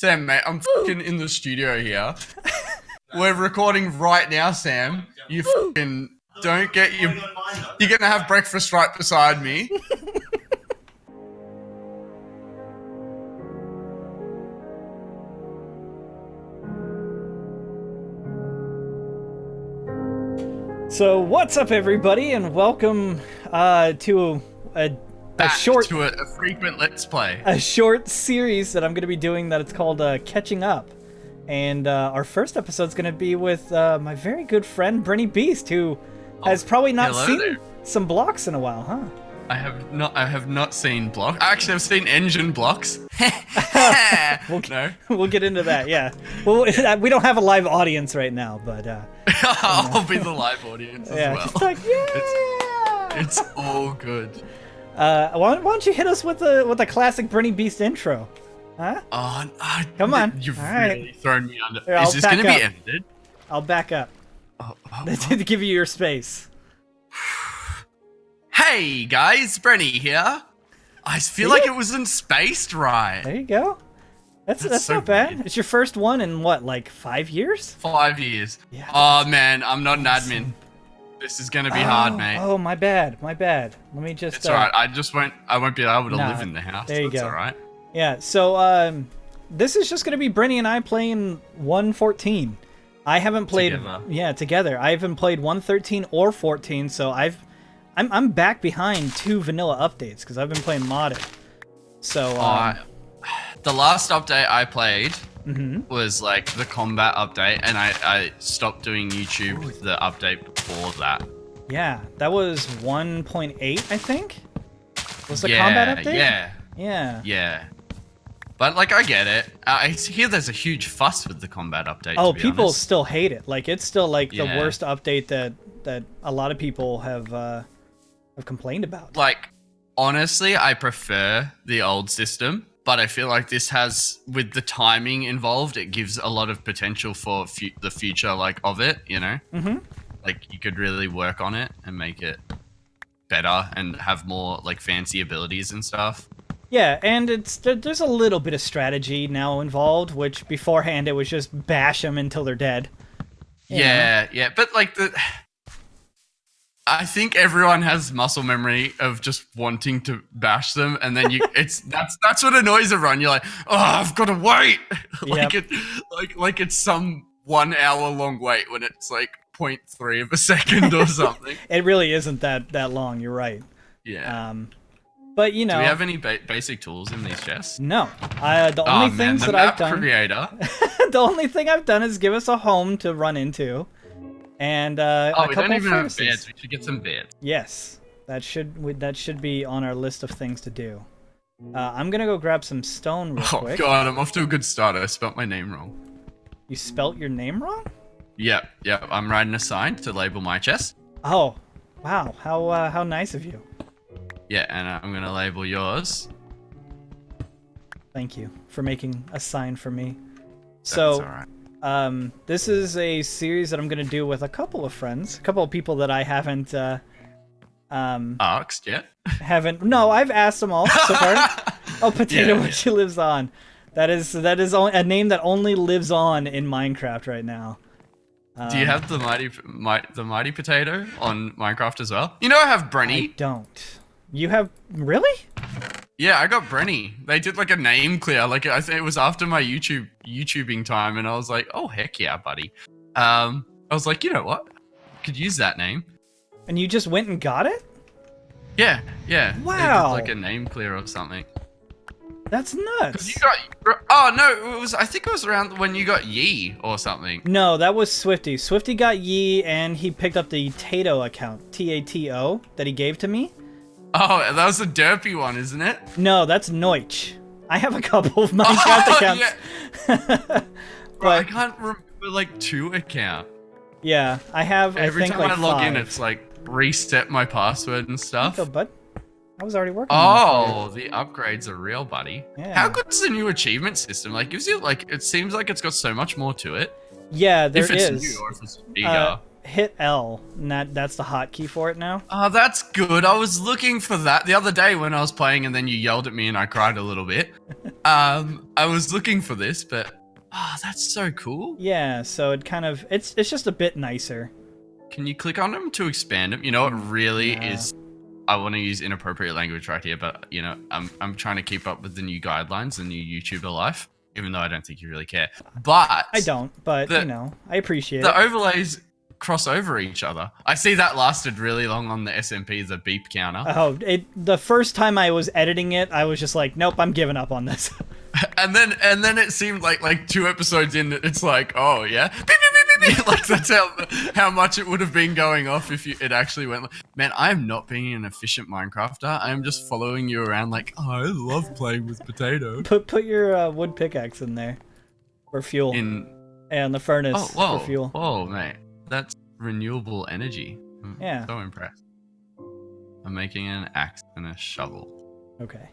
Sam, mate, I'm fucking in the studio here. We're recording right now, Sam. You fucking don't get your... You're gonna have breakfast right beside me. So what's up, everybody, and welcome to a frequent Let's Play. A short series that I'm going to be doing that it's called Catching Up. And our first episode's going to be with my very good friend BrenyBeast, who has probably not seen some blocks in a while, huh? I have not seen blocks. Actually, I've seen engine blocks. We'll get into that, yeah. Well, we don't have a live audience right now, but... I'll be the live audience as well. Just like, yeah! It's all good. Why don't you hit us with a classic BrenyBeast intro? Huh? Come on. You've all really right. thrown me under. Here, Is this going to be edited? I'll back up. To give you your space. Hey guys, Brenny here. I feel like it wasn't spaced right. There you go. That's so not bad. weird. It's your first one in what, like 5 years? 5 years. Yeah, Oh man, I'm not an admin. This is gonna be hard, mate. Oh, my bad. Let me just... It's alright, I won't be able to live in the house. There you That's go. alright. Yeah, so this is just gonna be Brenny and I playing 1.14. I haven't played... Together. Yeah, together. I haven't played 1.13 or 14, so I'm back behind 2 vanilla updates, because I've been playing modded. So, the last update I played was like the combat update, and I stopped doing YouTube the update before that. yeah, that was 1.8, I think? Was the combat update? Yeah. But like, I get it. I hear there's a huge fuss with the combat update. Oh, to be people honest. still hate it. Like, it's still like the Yeah. worst update that a lot of people have complained about. Like, honestly, I prefer the old system, but I feel like this has, with the timing involved, it gives a lot of potential for the future, like, of it, you know? Like, you could really work on it and make it better and have more, like, fancy abilities and stuff. Yeah, and there's a little bit of strategy now involved, which beforehand it was just bash them until they're dead. Yeah, but like I think everyone has muscle memory of just wanting to bash them, and then that's what annoys everyone. You're like, oh, I've got to wait, like it's some 1 hour long wait when it's like 0.3 of a second or something. It really isn't that long. You're right. Yeah. But you know, do we have any basic tools in these chests? No. The only things that I've done. Creator. The only thing I've done is give us a home to run into, and a we couple don't even of have furnaces. beds. We should get some beds. Yes, that should be on our list of things to do. I'm gonna go grab some stone real quick. Oh god, I'm off to a good start. I spelt my name wrong. You spelt your name wrong? Yep. I'm writing a sign to label my chest. Oh, wow. How nice of you. Yeah, and I'm gonna label yours. Thank you for making a sign for me. That's So, alright. this is a series that I'm gonna do with a couple of friends, a couple of people that I haven't Asked yet? No, I've asked them all so far. Oh, Potato, Yeah. which she lives on. That is a name that only lives on in Minecraft right now. Do you have the mighty potato on Minecraft as well? You know I have Brenny. I don't. You have really? Yeah, I got Brenny. They did like a name clear. Like I think it was after my YouTubing time, and I was like, oh heck yeah, buddy. I was like, you know what? Could use that name. And you just went and got it? Yeah. Wow. They did like a name clear or something. That's nuts. I think it was around when you got Yee or something. No, that was Swifty. Swifty got Yee, and he picked up the Tato account, Tato, that he gave to me. Oh, that was the derpy one, isn't it? No, that's Noich. I have a couple of Minecraft accounts. Yeah. Bro, I can't remember like 2 account. Yeah, I have. Every I think time like I log 5. in, it's like reset my password and stuff. Oh, bud. I was already working on it. Oh, the upgrades are real, buddy. Yeah. How good is the new achievement system? Like, gives you like, it seems like it's got so much more to it. Yeah, there if it's is. new or if it's bigger. hit L, and that's the hotkey for it now. Oh, that's good. I was looking for that the other day when I was playing, and then you yelled at me, and I cried a little bit. I was looking for this, but that's so cool. Yeah, so it kind of it's just a bit nicer. Can you click on them to expand them? You know, it really is. I want to use inappropriate language right here, but you know, I'm trying to keep up with the new guidelines, the new YouTuber life, even though I don't think you really care. But I don't, but you know, I appreciate it. The overlays cross over each other. I see that lasted really long on the SMP, the beep counter. Oh, the first time I was editing it, I was just like, nope, I'm giving up on this. and then it seemed like 2 episodes in, it's like, oh yeah, beep, beep, beep, beep, beep. Like that's how much it would have been going off if it actually went. Man, I am not being an efficient Minecrafter. I am just following you around like, oh, I love playing with potato. Put your wood pickaxe in there for fuel. And the furnace for fuel. Whoa, mate, that's renewable energy. Yeah. So impressed. I'm making an axe and a shovel. Okay.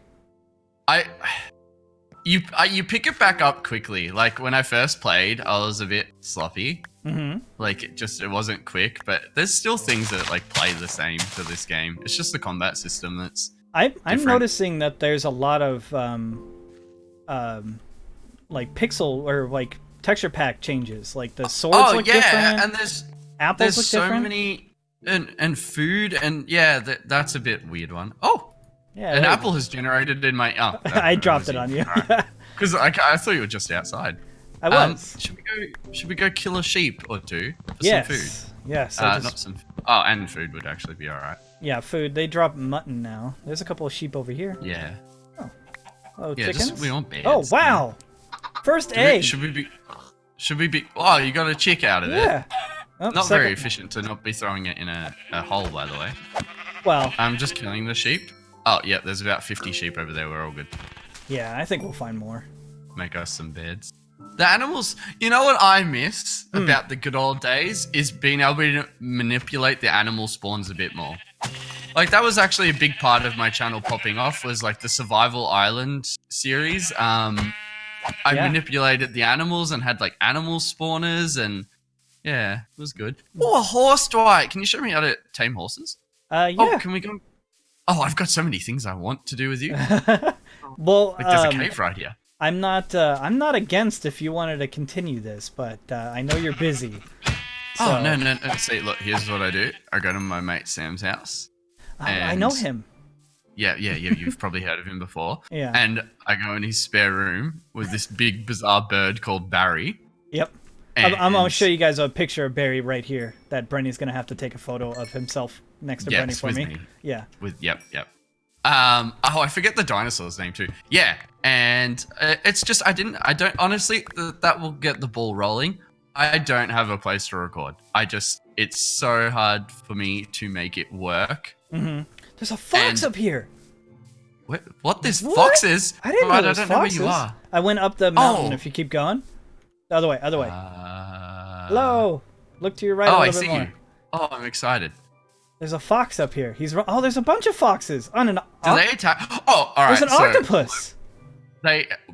You pick it back up quickly. Like when I first played, I was a bit sloppy. Like it wasn't quick, but there's still things that like play the same to this game. It's just the combat system that's I'm noticing that there's a lot of like pixel or like texture pack changes. Like the swords look different. And apples look so different. Many and food and that's a bit weird one. Oh. Yeah, an apple has generated in my... Oh, I dropped it on you. Because I thought you were just outside. I was. Should we go kill a sheep or two for some food? Yes. Not some... Oh, and food would actually be alright. Yeah, food. They drop mutton now. There's a couple of sheep over here. Yeah. Oh, yeah, chickens? We want bears. Oh, wow. First egg. Should we be... Oh, you got a chick out of it. Yeah. Oh, not very efficient to not be throwing it in a hole, by the way. Well... I'm just killing the sheep. Oh, yeah, there's about 50 sheep over there. We're all good. Yeah, I think we'll find more. Make us some beds. The animals... You know what I miss about the good old days is being able to manipulate the animal spawns a bit more. Like, that was actually a big part of my channel popping off, was like the Survival Island series. I manipulated the animals and had like animal spawners and... Yeah, it was good. Oh, a horse, Dwight! Can you show me how to tame horses? Yeah. Oh, can we go... Oh, I've got so many things I want to do with you. Well, like there's a cave right here. I'm not against if you wanted to continue this, but I know you're busy. So. Oh, no. See, look, here's what I do. I go to my mate Sam's house. I know him. Yeah. You've probably heard of him before. Yeah. And I go in his spare room with this big, bizarre bird called Barry. Yep. I'm going to show you guys a picture of Barry right here that Brenny's going to have to take a photo of himself next to Brenny for me. Yeah. Yep. Oh, I forget the dinosaur's name too. Yeah. And it's just, I don't, honestly, that will get the ball rolling. I don't have a place to record. It's so hard for me to make it work. There's a fox up here. What? There's foxes? I didn't know there was foxes. Know where you are. I went up the mountain if you keep going. The other way. Hello. Look to your right a little bit more. You. Oh, I'm excited. There's a fox up here. There's a bunch of foxes. Do they attack? Oh, all right. There's an octopus.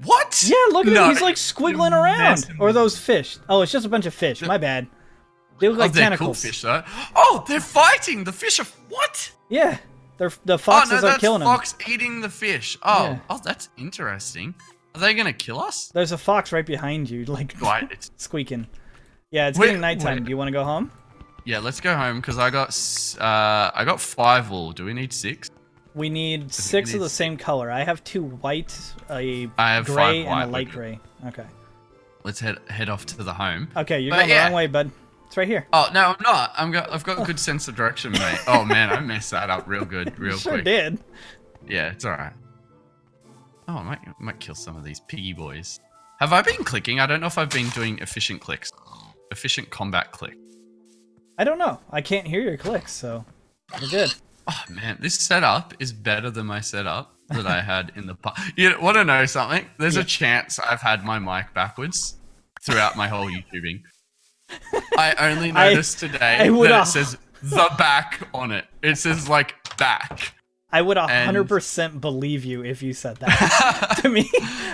What? Yeah, look at him. He's like squiggling around. Or those fish. Oh, it's just a bunch of fish. My bad. They look like tentacles. Cool fish, though. Oh, they're fighting. The fish are... What? Yeah. The foxes are killing them. Fox eating the fish. Oh, yeah. Oh, that's interesting. Are they going to kill us? There's a fox right behind you, like squeaking. Yeah, it's getting nighttime. Do you want to go home? Yeah, let's go home because I got 5 wool. Do we need 6? We need 6 of the same color. I have 2 white, a gray, and a light gray. Okay. Let's head off to the home. Okay, you're going the wrong way, bud. It's right here. Oh no, I'm not. I've got a good sense of direction, mate. Oh man, I messed that up real good, real sure quick. Did. Yeah, it's all right. Oh, I might kill some of these piggy boys. Have I been clicking? I don't know if I've been doing efficient clicks. Efficient combat click. I don't know. I can't hear your clicks, so we're good. Oh man, this setup is better than my setup that I had in the past. You want to know something? There's a chance I've had my mic backwards throughout my whole YouTubing. I only noticed today that it says the back on it. It says like back. I would 100% believe you if you said that to me.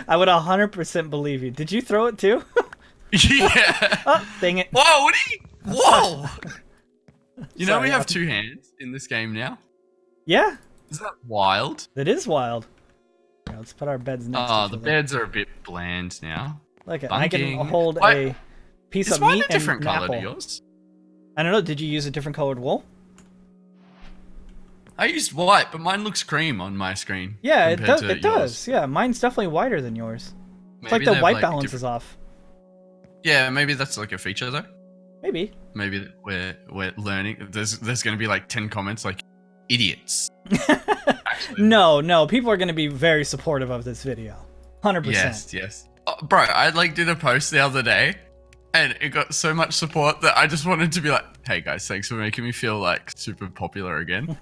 I would 100% believe you. Did you throw it too? Yeah. Oh, dang it. Whoa, Whoa! You know we have 2 hands in this game now? Yeah. Is that wild? It is wild. Yeah, let's put our beds next to each other. Oh, the beds are a bit bland now. Look, I can hold a piece of Is meat mine a different and an color to apple. yours? I don't know, did you use a different colored wool? I used white, but mine looks cream on my screen. Yeah, it does. It does. Yeah, mine's definitely whiter than yours. It's like Maybe the white balance is off. Yeah, maybe that's like a feature though. Maybe. Maybe we're learning. There's going to be like 10 comments like idiots. No, people are going to be very supportive of this video. 100%. Yes. Oh, bro, I like did a post the other day and it got so much support that I just wanted to be like, hey guys, thanks for making me feel like super popular again.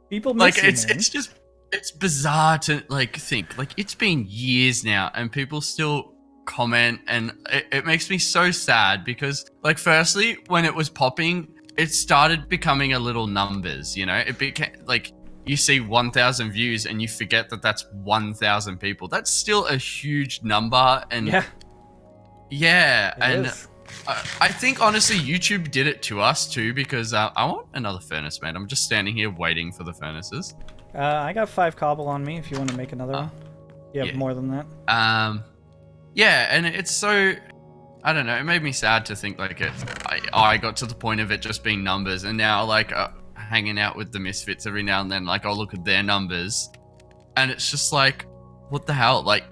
People miss like you, it's just it's bizarre to like think like it's been years now and people still comment, and it makes me so sad because like firstly when it was popping it started becoming a little numbers, you know, it became like you see 1,000 views and you forget that that's 1,000 people. That's still a huge number. And yeah, and I think honestly YouTube did it to us too, because I want another furnace, man. I'm just standing here waiting for the furnaces. I got 5 cobble on me if you want to make another one. You have more than that? Yeah, and it's so, I don't know, it made me sad to think like I got to the point of it just being numbers, and now like hanging out with the misfits every now and then, like I'll look at their numbers and it's just like, what the hell? Like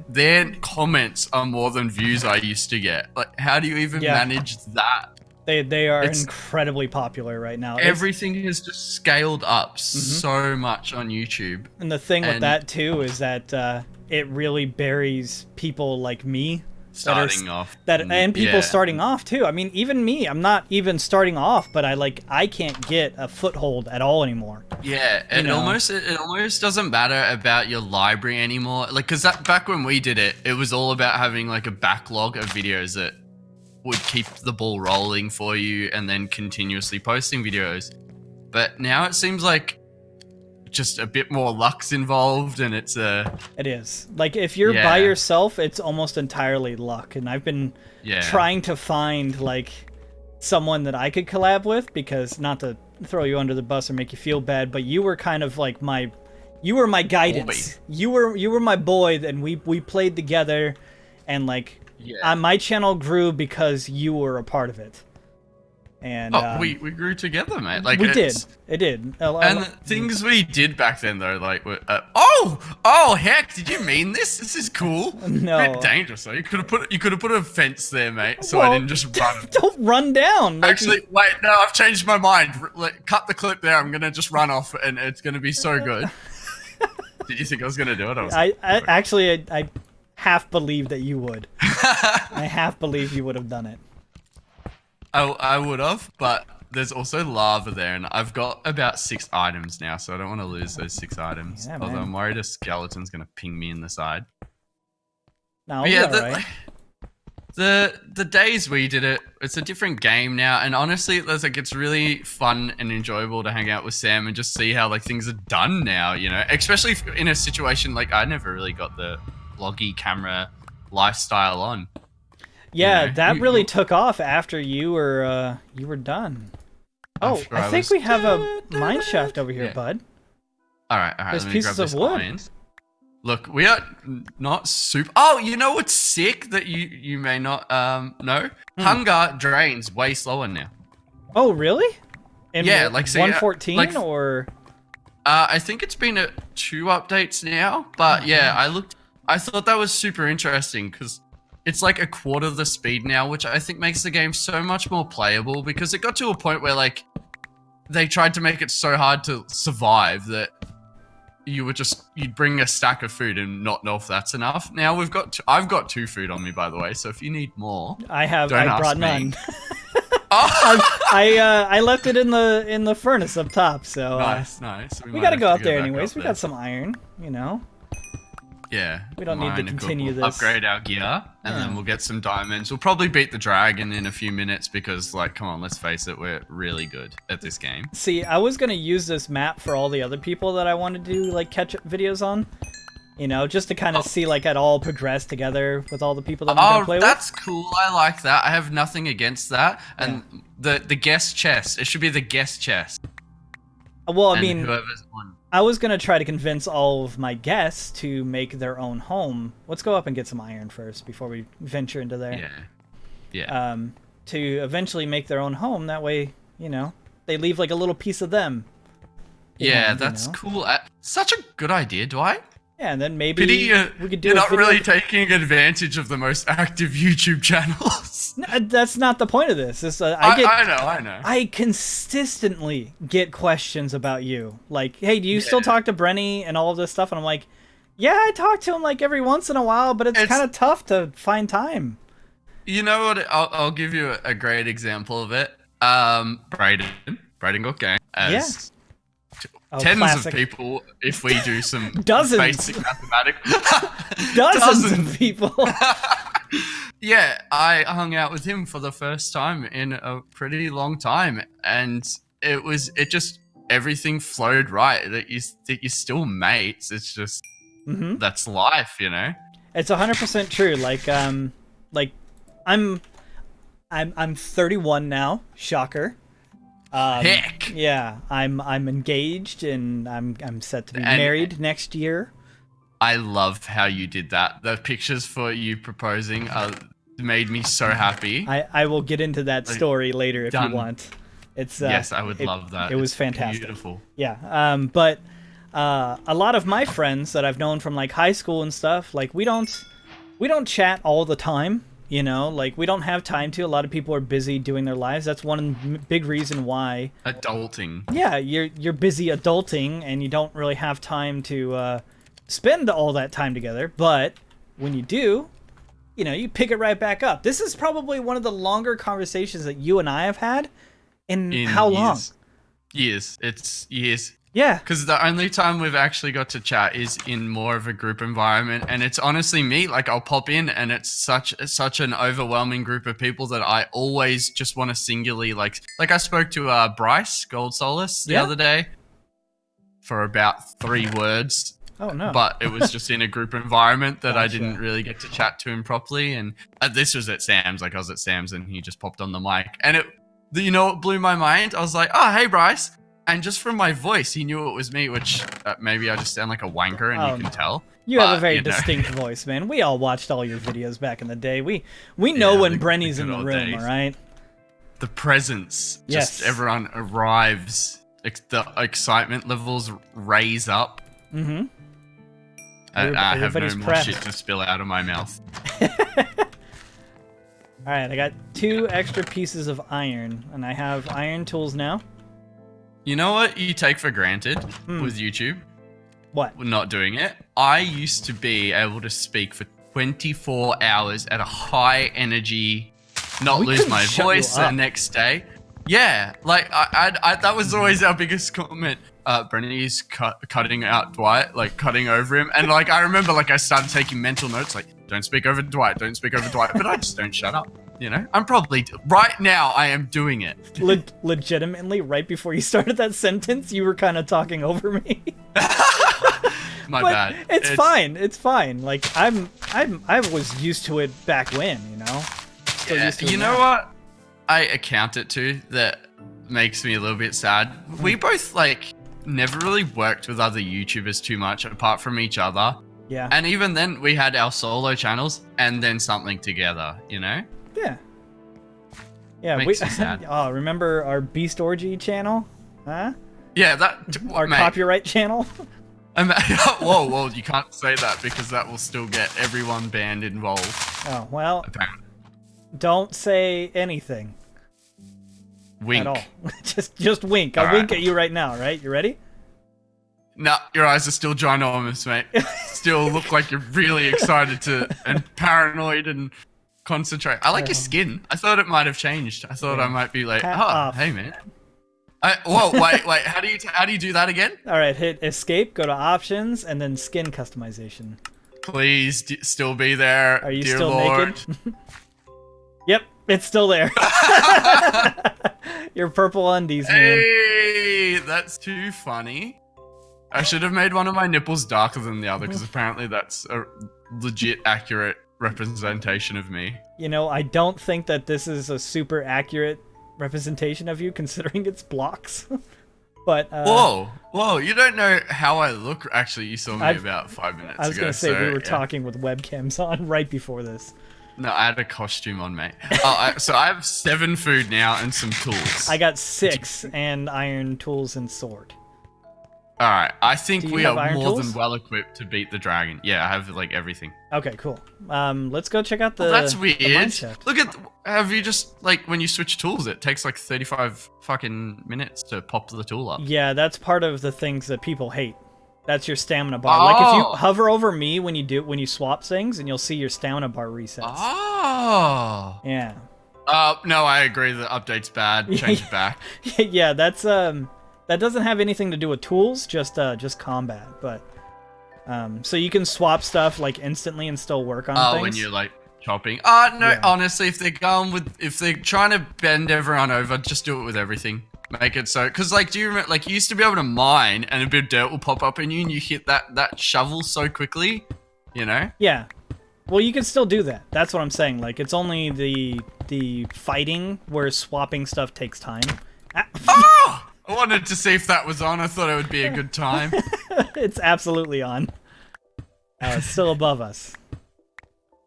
their comments are more than views I used to get. Like how do you even manage that? They are incredibly popular right now. Everything has just scaled up so much on YouTube. And the thing with that too is that it really buries people like me starting off too. I mean, even me, I'm not even starting off, but I can't get a foothold at all anymore. Yeah, it almost doesn't matter about your library anymore. Like, cause back when we did it, it was all about having like a backlog of videos that would keep the ball rolling for you and then continuously posting videos. But now it seems like just a bit more luck's involved, and it is like if you're by yourself, it's almost entirely luck. And I've been trying to find like someone that I could collab with, because not to throw you under the bus or make you feel bad, but you were kind of like my guidance. You were my boy, and we played together, and like my channel grew because you were a part of it. And we grew together, mate. Like it did. And the things we did back then, though, like oh heck, did you mean this? This is cool. No, a bit dangerous though. You could have put a fence there, mate, so I didn't just run. Don't run down. Actually, wait, no, I've changed my mind. Cut the clip there. I'm gonna just run off, and it's gonna be so good. Did you think I was gonna do it? I half believe that you would. I half believe you would have done it. I would have, but there's also lava there, and I've got about 6 items now, so I don't want to lose those 6 items. Yeah, although I'm worried a skeleton's going to ping me in the side. No, the days we did it, it's a different game now, and honestly, it's really fun and enjoyable to hang out with Sam and just see how like things are done now, you know, especially in a situation like I never really got the vloggy camera lifestyle on. Yeah, you know, that really took off after you were done. Oh, I think we have a mine shaft over here, bud. All right. There's pieces of wood. Iron. Look, we are not super. Oh, you know what's sick that you may not know? Hunger drains way slower now. Oh, really? Yeah, like 114 or? I think it's been 2 updates now, but I thought that was super interesting because it's like 1/4 the speed now, which I think makes the game so much more playable, because it got to a point where like they tried to make it so hard to survive that you'd bring a stack of food and not know if that's enough. Now I've got 2 food on me, by the way, so if you need more, I brought none. I left it in the furnace up top, so nice. We gotta go out there anyways. We got some iron, you know. Yeah, we don't need to continue this. Upgrade our gear, and then we'll get some diamonds. We'll probably beat the dragon in a few minutes because, like, come on, let's face it, we're really good at this game. See, I was gonna use this map for all the other people that I wanted to like catch up videos on, You know, just to kind of see like it all progress together with all the people that I'm gonna play with. That's cool. I like that. I have nothing against that. And the guest chest. It should be the guest chest. Well, I mean, whoever's on. I was gonna try to convince all of my guests to make their own home. Let's go up and get some iron first before we venture into there. Yeah. To eventually make their own home. That way, you know, they leave like a little piece of them. Yeah, that's cool. Such a good idea, Dwight. Yeah, and then maybe we could do. You're not really taking advantage of the most active YouTube channels. No, that's not the point of this. I know. I consistently get questions about you. Like, hey, do you still talk to Brenny and all of this stuff? And I'm like, yeah, I talk to him like every once in a while, but it's kind of tough to find time. You know what? I'll give you a great example of it. Braden got gang. Tens of people if we do some basic mathematics. Dozens of people. Yeah, I hung out with him for the first time in a pretty long time, and it just everything flowed right. That you're still mates. It's just that's life, you know. It's 100% true. Like I'm 31 now. Shocker. Heck. Yeah, I'm engaged and I'm set to be married next year. I love how you did that. The pictures for you proposing made me so happy. I will get into that story later if you want. It's yes, I would love that. It was fantastic. Beautiful. Yeah. But a lot of my friends that I've known from like high school and stuff, like we don't chat all the time. You know, like we don't have time to. A lot of people are busy doing their lives. That's one big reason why. Adulting. Yeah, you're busy adulting, and you don't really have time to spend all that time together. But when you do, you know, you pick it right back up. This is probably one of the longer conversations that you and I have had in how long? Years. It's years. Yeah. Because the only time we've actually got to chat is in more of a group environment. And it's honestly me, like I'll pop in and it's such an overwhelming group of people that I always just want to singularly like I spoke to Bryce Gold Solace the other day for about 3 words. Oh, no. But it was just in a group environment that I didn't really get to chat to him properly. And this was at Sam's, like I was at Sam's and he just popped on the mic. And you know what blew my mind? I was like, oh, hey, Bryce. And just from my voice, he knew it was me, which maybe I just sound like a wanker and you can tell. You have a very distinct voice, man. We all watched all your videos back in the day. We know when Brenny's in the room, all right? The presence. Just everyone arrives. The excitement levels raise up. Mm-hmm. I have no more shit to spill out of my mouth. Alright, I got 2 extra pieces of iron, and I have iron tools now. You know what you take for granted with YouTube? What? Not doing it. I used to be able to speak for 24 hours at a high energy, not lose my voice the next day. Yeah, like I that was always our biggest comment. Brenny's cutting out Dwight, like cutting over him. And like I remember like I started taking mental notes like, don't speak over Dwight, don't speak over Dwight. But I just don't shut up. You know, I'm probably right now. I am doing it. Legitimately, right before you started that sentence, you were kind of talking over me. My bad. It's fine. It's fine. Like I was used to it back when. You know. Still used to it know what? I account it to that makes me a little bit sad. We both like never really worked with other YouTubers too much apart from each other. Yeah. And even then, we had our solo channels and then something together. You know. Yeah. Yeah, makes me sad. Oh, remember our Beast Orgy channel? Huh? Yeah, our copyright channel? Whoa, you can't say that because that will still get everyone banned involved. Oh, well, apparently. Don't say anything. Wink. At all. just wink. I'll wink at you right now, right? You ready? No, your eyes are still ginormous, mate. Still look like you're really excited and paranoid and concentrate. I like your skin. I thought it might have changed. I thought I might be like, hey man. Whoa, wait. How do you do that again? All right, hit escape, go to options, and then skin customization. Please still be there. Are you dear still Lord. naked? Yep, it's still there. Your purple undies, man. Hey, that's too funny. I should have made one of my nipples darker than the other, because apparently that's a legit accurate representation of me. You know, I don't think that this is a super accurate representation of you, considering it's blocks. But whoa! You don't know how I look. Actually, you saw me about 5 minutes ago. I was gonna say we were talking with webcams on right before this. No, I had a costume on, mate. So I have 7 food now and some tools. I got 6 and iron tools and sword. All right, I think we are more tools? than well equipped to beat the dragon. Yeah, I have like everything. Okay, cool. Let's go check out the. That's weird. The mine shaft. Look at. Have you just like when you switch tools, it takes like 35 fucking minutes to pop the tool up. Yeah, that's part of the things that people hate. That's your stamina bar. Like if you hover over me when you swap things, and you'll see your stamina bar resets. Oh. Yeah. No, I agree. The update's bad. Change it back. Yeah, that's that doesn't have anything to do with tools, just combat. But so you can swap stuff like instantly and still work on things. Oh, when you're like chopping. No, yeah. Honestly, if they're trying to bend everyone over, just do it with everything. Make it so, because like, do you remember, like, you used to be able to mine and a bit of dirt will pop up in you and you hit that shovel so quickly, you know? Yeah. Well, you can still do that. That's what I'm saying. Like, it's only the fighting where swapping stuff takes time. Oh! I wanted to see if that was on. I thought it would be a good time. It's absolutely on. It's still above us.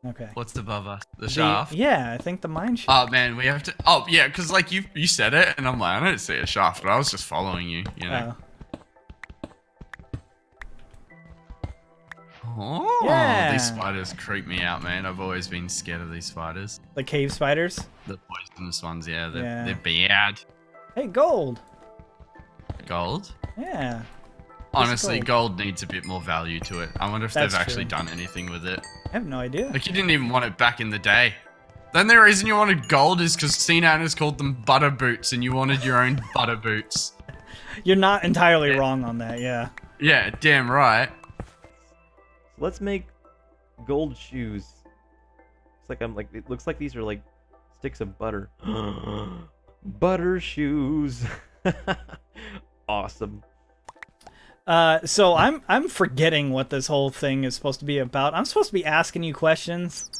Okay. What's above us? The shaft? Yeah, I think the mine shaft. Oh, man, we have to... Oh, yeah, because, like, you said it, and I'm like, I don't see a shaft, but I was just following you, you know? Oh, yeah. These spiders creep me out, man. I've always been scared of these spiders. The cave spiders? The poisonous ones, yeah. They're bad. Hey, gold! Gold? Yeah. Honestly, gold needs a bit more value to it. I wonder if they've actually done anything with it. I have no idea. Like, you didn't even want it back in the day. Then the reason you wanted gold is because C-Nan has called them butter boots, and you wanted your own butter boots. You're not entirely wrong on that, yeah. Yeah, damn right. Let's make gold shoes. It looks like these are like sticks of butter. Butter shoes. Awesome. So I'm forgetting what this whole thing is supposed to be about. I'm supposed to be asking you questions,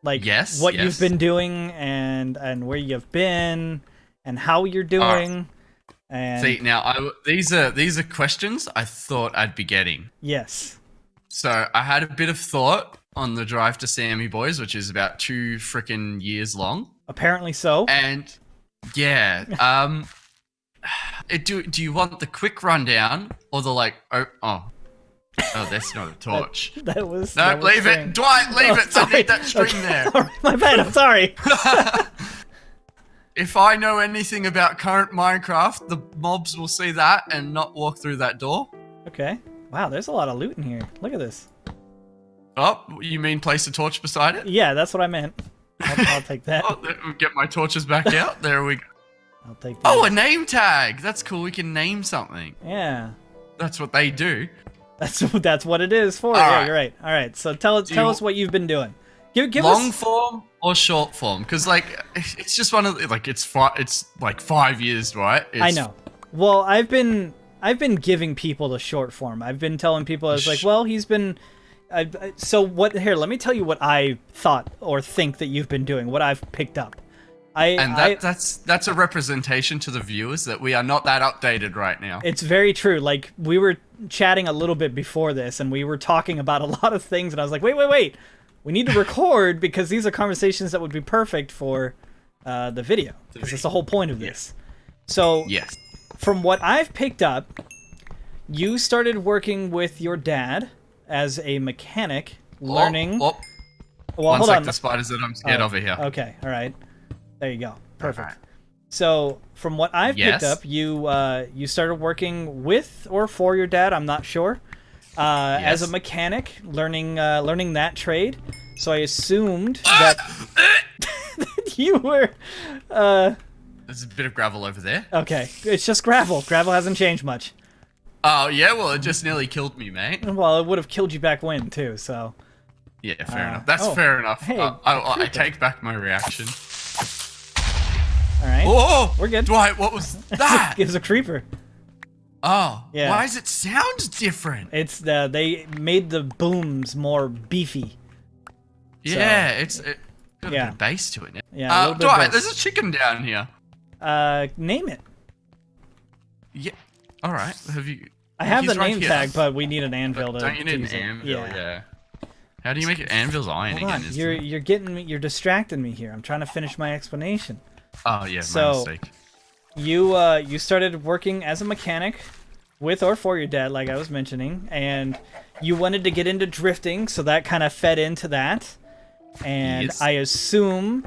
like what you've been doing and where you've been and how you're doing. And see, now these are questions I thought I'd be getting. Yes. So I had a bit of thought on the drive to Sammy Boys, which is about 2 freaking years long. Apparently so. And yeah, do you want the quick rundown or the like? Oh, that's not a torch. that was leave it, Dwight. Leave it. Sorry. I need that string there. My bad. I'm sorry. If I know anything about current Minecraft, the mobs will see that and not walk through that door. Okay. Wow, there's a lot of loot in here. Look at this. Oh, you mean place a torch beside it? Yeah, that's what I meant. I'll take that. Get my torches back out. There we go. I'll take that. Oh, a name tag. That's cool. We can name something. Yeah. That's what they do. That's what it is for. Yeah, you're right. All right. So tell us what you've been doing. Give long us form or short form, because like it's just one of the, like it's like 5 years, right? I know. Well, I've been giving people the short form. I've been telling people, I was like, well, he's been. So what? Here, let me tell you what I thought or think that you've been doing. What I've picked up. That's a representation to the viewers that we are not that updated right now. It's very true. Like, we were chatting a little bit before this, and we were talking about a lot of things, and I was like, wait. We need to record because these are conversations that would be perfect for the video. Because it's the whole point of this. So, yes. From what I've picked up, you started working with your dad as a mechanic, learning... Well, hold on. The spiders that I'm scared over here. Okay, all right. There you go. Perfect. Right. So, from what I've picked up, you started working with or for your dad, I'm not sure, as a mechanic, learning that trade. So I assumed that you were... There's a bit of gravel over there. Okay, it's just gravel. Gravel hasn't changed much. Oh, yeah? Well, it just nearly killed me, mate. Well, it would have killed you back when, too, so... Yeah, fair enough. That's fair enough. Hey, I take back my reaction. All right. Oh, we're good. Dwight, what was that? It was a creeper. Oh, Yeah. why does it sound different? It's they made the booms more beefy. Yeah, it's got a bit yeah. of bass to it now. Yeah, a little bit of Dwight, bass. there's a chicken down here. Name it. Yeah. All right. Have you? I have the He's right name here. tag, but we need an anvil to Don't you need an use it. anvil? Yeah. Yeah. How do you make it? Anvil's iron Hold on. again. You're getting me. You're distracting me here. I'm trying to finish my explanation. Oh yeah, So- my mistake. You started working as a mechanic with or for your dad, like I was mentioning, and you wanted to get into drifting, so that kind of fed into that. And Yes. I assume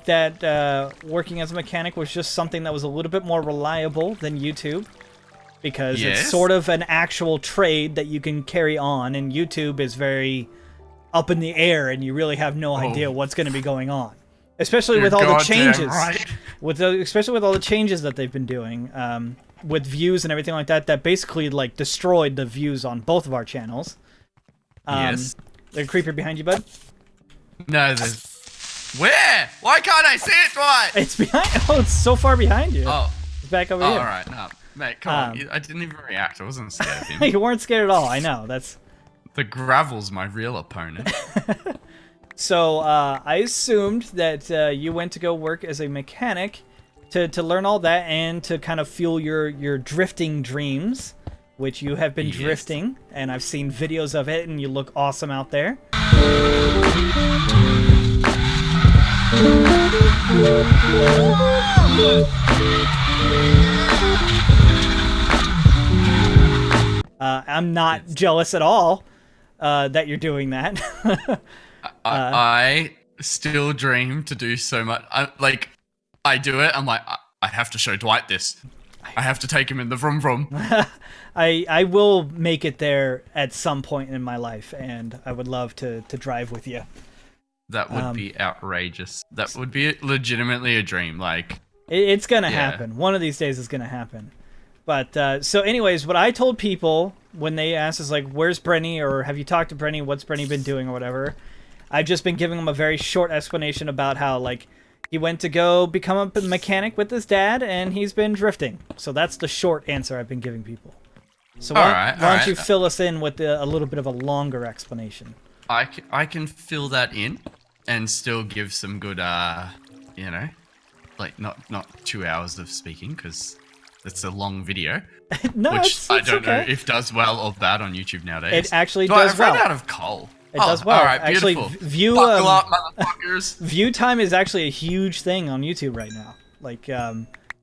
that working as a mechanic was just something that was a little bit more reliable than YouTube, because it's Yes. sort of an actual trade that you can carry on, and YouTube is very up in the air, and you really have no idea what's going to be going on. Especially with You're all the goddamn changes, right. especially with all the changes that they've been doing, with views and everything like that, that basically like destroyed the views on both of our channels. Yes. There's a creeper behind you, bud. No, there's. Where? Why can't I see it, Dwight? It's behind. Oh, it's so far behind you. Oh. It's back over Oh, here. all right. No, mate, come on. I didn't even react. I wasn't scared of him. You weren't scared at all. I know. That's. The gravel's my real opponent. So I assumed that you went to go work as a mechanic to learn all that and to kind of fuel your drifting dreams, which you have been Yes. drifting, and I've seen videos of it, and you look awesome out there. I'm not jealous at all that you're doing that. I still dream to do so much. I do it. I'm like, I have to show Dwight this. I have to take him in the vroom vroom. I will make it there at some point in my life, and I would love to drive with you. That would be outrageous. That would be legitimately a dream. Like, It's gonna Yeah. happen. One of these days it's gonna happen. But so anyways, what I told people when they asked is like, where's Brenny, or have you talked to Brenny, what's Brenny been doing or whatever, I've just been giving them a very short explanation about how like he went to go become a mechanic with his dad and he's been drifting. So that's the short answer I've been giving people. So why don't you fill us in with a little bit of a longer explanation? I can fill that in and still give some good, you know, like not 2 hours of speaking, because it's a long video. No, which it's I don't okay. know if does well or bad on YouTube nowadays. It actually Dwight, does I've run well. out of coal. It does well. All right, Actually, beautiful. view Buckle up, motherfuckers. view time is actually a huge thing on YouTube right now. Like,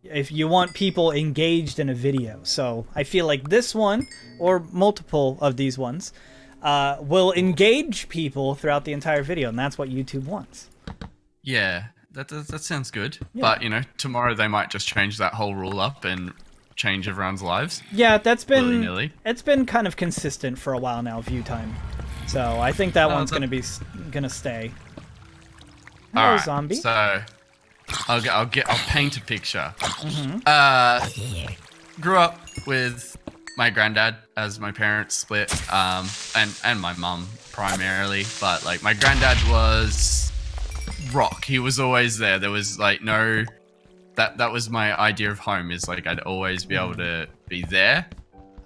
if you want people engaged in a video, so I feel like this one or multiple of these ones will engage people throughout the entire video, and that's what YouTube wants. Yeah, that sounds good. Yeah. But you know, tomorrow they might just change that whole rule up and change everyone's lives. Yeah, that's been Willy-nilly. it's been kind of consistent for a while now. View time, so I think that one's gonna stay. Hello, All right, zombie. So I'll paint a picture. Mm-hmm. Grew up with my granddad as my parents split, and my mum primarily. But like my granddad was rock. He was always there. There was like no. That was my idea of home. Is like I'd always be able to be there.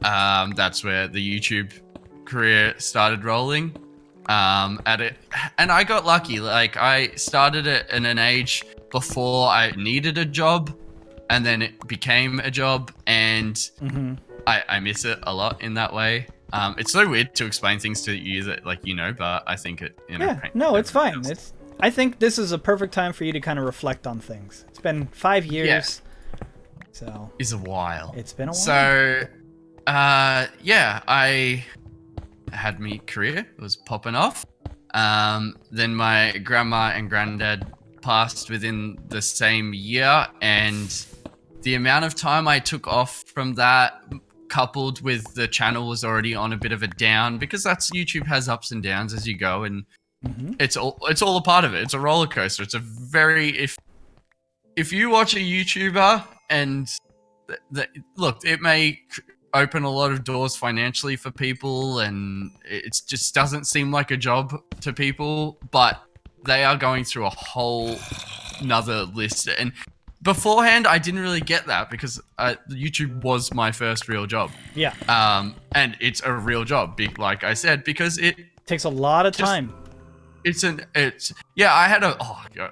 That's where the YouTube career started rolling. At it, and I got lucky. Like I started it in an age before I needed a job, and then it became a job, and I miss it a lot in that way. It's so weird to explain things to you that like you know, but I think it. You know, Yeah, no, it's fine. I think this is a perfect time for you to kind of reflect on things. It's been 5 years, so is a while. it's been a while. So, yeah, I had me career. It was popping off. Then my grandma and granddad passed within the same year, and the amount of time I took off from that, coupled with the channel was already on a bit of a down, because that's YouTube has ups and downs as you go, and it's all a part of it. It's a roller coaster. It's a very if you watch a YouTuber and look, it may open a lot of doors financially for people, and it just doesn't seem like a job to people, but they are going through a whole another list, and beforehand, I didn't really get that because YouTube was my first real job. Yeah. And it's a real job, like I said, because it takes a lot of time. I had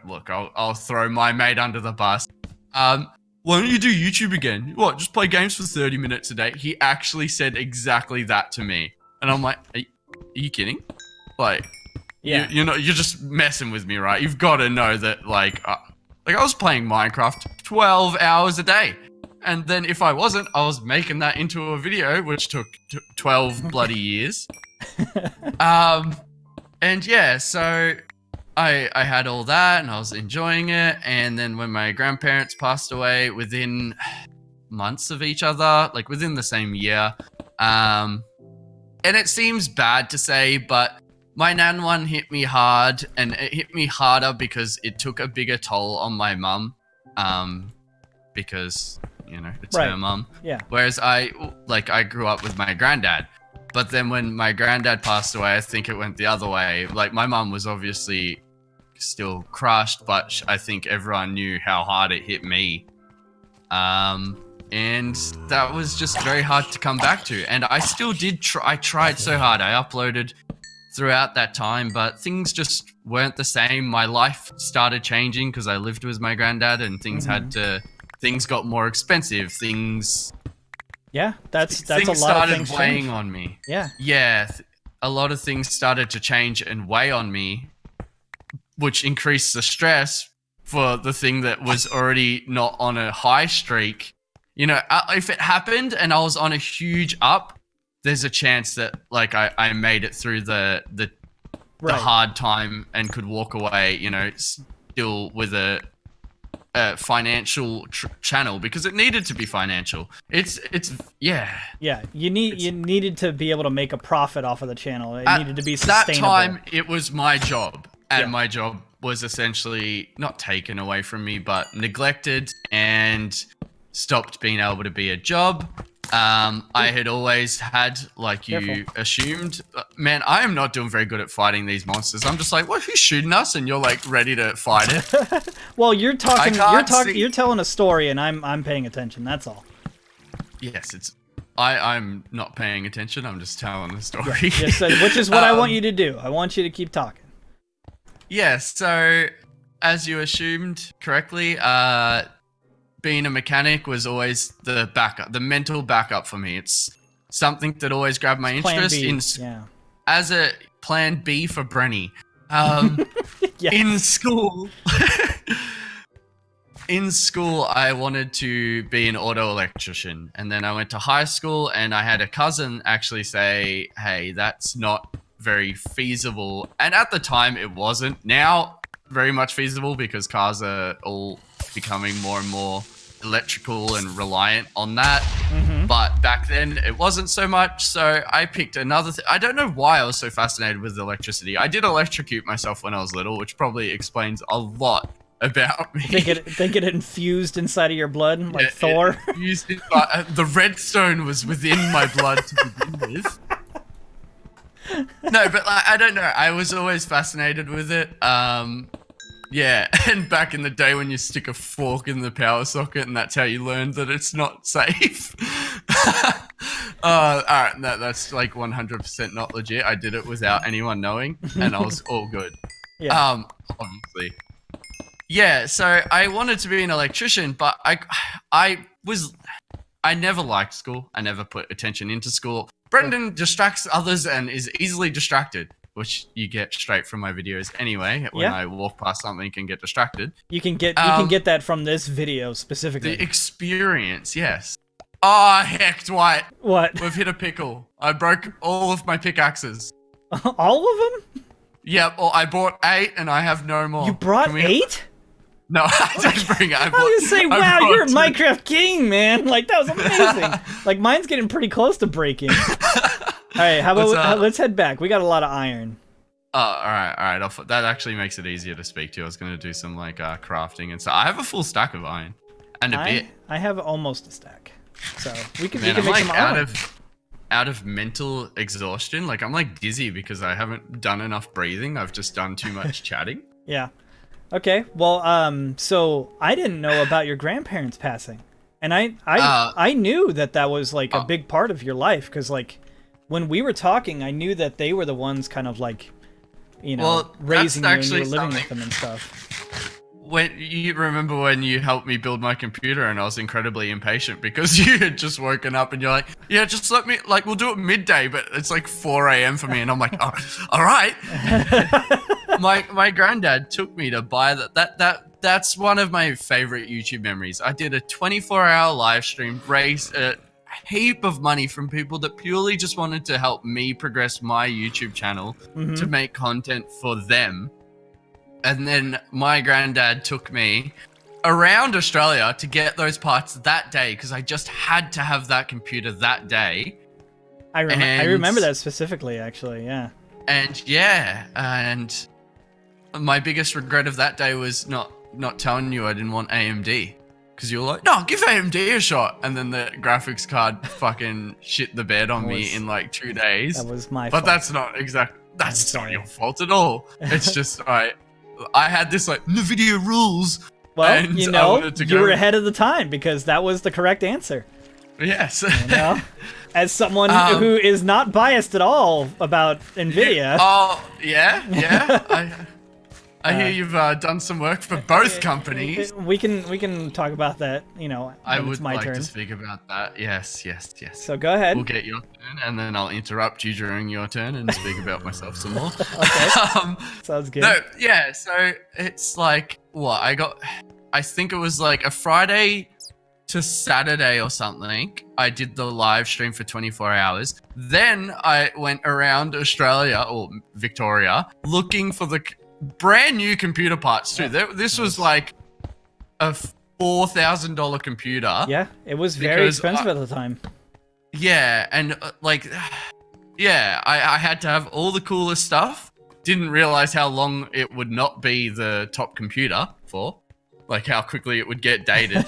look, I'll throw my mate under the bus. Why don't you do YouTube again? What, just play games for 30 minutes a day? He actually said exactly that to me. And I'm like, are you kidding? Like, yeah. you're just messing with me, right? You've got to know that, like I was playing Minecraft 12 hours a day. And then if I wasn't, I was making that into a video, which took 12 bloody years. And yeah, so I had all that and I was enjoying it. And then when my grandparents passed away within months of each other, like within the same year, and it seems bad to say, but my nan one hit me hard, and it hit me harder because it took a bigger toll on my mum, because, you know, it's her mum. Yeah. Whereas I grew up with my granddad. But then when my granddad passed away, I think it went the other way. Like, my mum was obviously still crushed, but I think everyone knew how hard it hit me. And that was just very hard to come back to. And I still did I tried so hard. I uploaded throughout that time, but things just weren't the same. My life started changing because I lived with my granddad, and things things got more expensive. Yeah, that's a things lot started of things weighing change. on me. Yeah. Yeah, a lot of things started to change and weigh on me, which increased the stress for the thing that was already not on a high streak. You know, if it happened and I was on a huge up, there's a chance that, like, I made it through the hard time and could walk away, you know, still with a financial channel, because it needed to be financial. Yeah, you needed to be able to make a profit off of the channel. It needed to be sustainable. That time it was my job, and my job was essentially not taken away from me, but neglected and stopped being able to be a job. I had always had, like you assumed, man, I am not doing very good at fighting these monsters. I'm just like, what, who's shooting us? And you're like ready to fight it. Well, you're telling a story, and I'm paying attention. That's all. Yes, I'm not paying attention. I'm just telling the story. Yes, which is what I want you to do. I want you to keep talking. Yeah, so as you assumed correctly, being a mechanic was always the backup, the mental backup for me. It's something that always grabbed my interest as a plan B for Brenny. In school, I wanted to be an auto electrician, and then I went to high school, and I had a cousin actually say, "Hey, that's not very feasible." And at the time, it wasn't. Now, very much feasible because cars are all becoming more and more electrical and reliant on that. But back then it wasn't so much, so I picked another I don't know why I was so fascinated with electricity. I did electrocute myself when I was little, which probably explains a lot about me. Think it infused inside of your blood like Thor? The redstone was within my blood to begin with. No, but like, I don't know, I was always fascinated with it. Yeah, and back in the day when you stick a fork in the power socket, and that's how you learned that it's not safe. Alright, that's like 100% not legit. I did it without anyone knowing, and I was all good. Yeah. Obviously. Yeah, so I wanted to be an electrician, but I never liked school. I never put attention into school. Brendan distracts others and is easily distracted, which you get straight from my videos anyway. When I walk past something and get distracted. You can get that from this video specifically. The experience, yes. Oh, heck, Dwight. What? We've hit a pickle. I broke all of my pickaxes. All of them? Yeah, well, I bought 8 and I have no more. You brought 8? No, I didn't bring it. I was gonna say, wow, you're a Minecraft king, man. Like, that was amazing. Like, mine's getting pretty close to breaking. All right, how about let's head back. We got a lot of iron. All right. That actually makes it easier to speak to. I was going to do some like crafting and stuff. I have a full stack of iron and a bit. I have almost a stack, so we can Man, make I'm some like iron. out of mental exhaustion. Like I'm like dizzy because I haven't done enough breathing. I've just done too much chatting. Yeah. Okay. Well, so I didn't know about your grandparents passing, and I knew that was like a big part of your life because like when we were talking, I knew that they were the ones kind of like, raising you and you were living with them and stuff. When you remember when you helped me build my computer and I was incredibly impatient because you had just woken up and you're like, yeah, just let me, like, we'll do it midday, but it's like 4 a.m. for me. And I'm like, oh, all right. my granddad took me to buy that's one of my favorite YouTube memories. I did a 24-hour live stream, raised a heap of money from people that purely just wanted to help me progress my YouTube channel to make content for them. And then my granddad took me around Australia to get those parts that day because I just had to have that computer that day. I remember that specifically, actually, yeah. And my biggest regret of that day was not telling you I didn't want AMD. Because you were like, no, give AMD a shot. And then the graphics card fucking shit the bed on me in like 2 days. That was my fault. But that's not your fault at all. It's just, I had this like NVIDIA rules. Well, and you were ahead of the time because that was the correct answer. Yes. As someone who is not biased at all about NVIDIA. Yeah. I hear you've done some work for both companies. We can talk about that, I would it's my like turn. to speak about that. Yes. So go ahead. We'll get your turn, and then I'll interrupt you during your turn and speak about myself some more. Okay. Sounds good. No, yeah, so it's like, I think it was like a Friday to Saturday or something. I did the live stream for 24 hours. Then I went around Australia, or Victoria, looking for the brand new computer parts too. This was like a $4,000 computer. Yeah, it was very expensive at the time. Yeah, and I had to have all the coolest stuff. Didn't realize how long it would not be the top computer for, like how quickly it would get dated.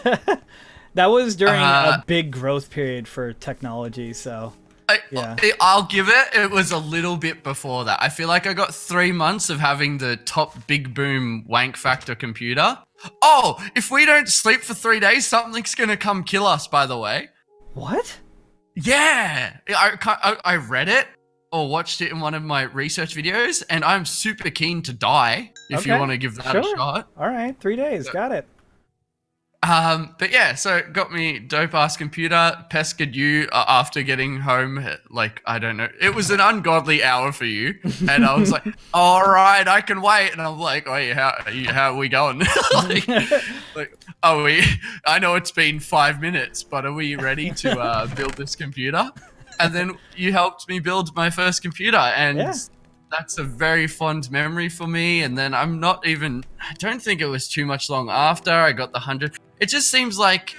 That was during a big growth period for technology, so. I'll give it. It was a little bit before that. I feel like I got 3 months of having the top big boom wank factor computer. Oh, if we don't sleep for 3 days, something's gonna come kill us. By the way. What? Yeah, I read it or watched it in one of my research videos, and I'm super keen to die. If you want to give that a shot. All right, 3 days, got it. But yeah, so got me dope ass computer, pestered you after getting home. Like, I don't know, it was an ungodly hour for you, and I was like, all right, I can wait. And I'm like, wait, how are we going? I know it's been 5 minutes, but are we ready to build this computer? And then you helped me build my first computer, and that's a very fond memory for me. And then I don't think it was too much long after I got the 100. It just seems like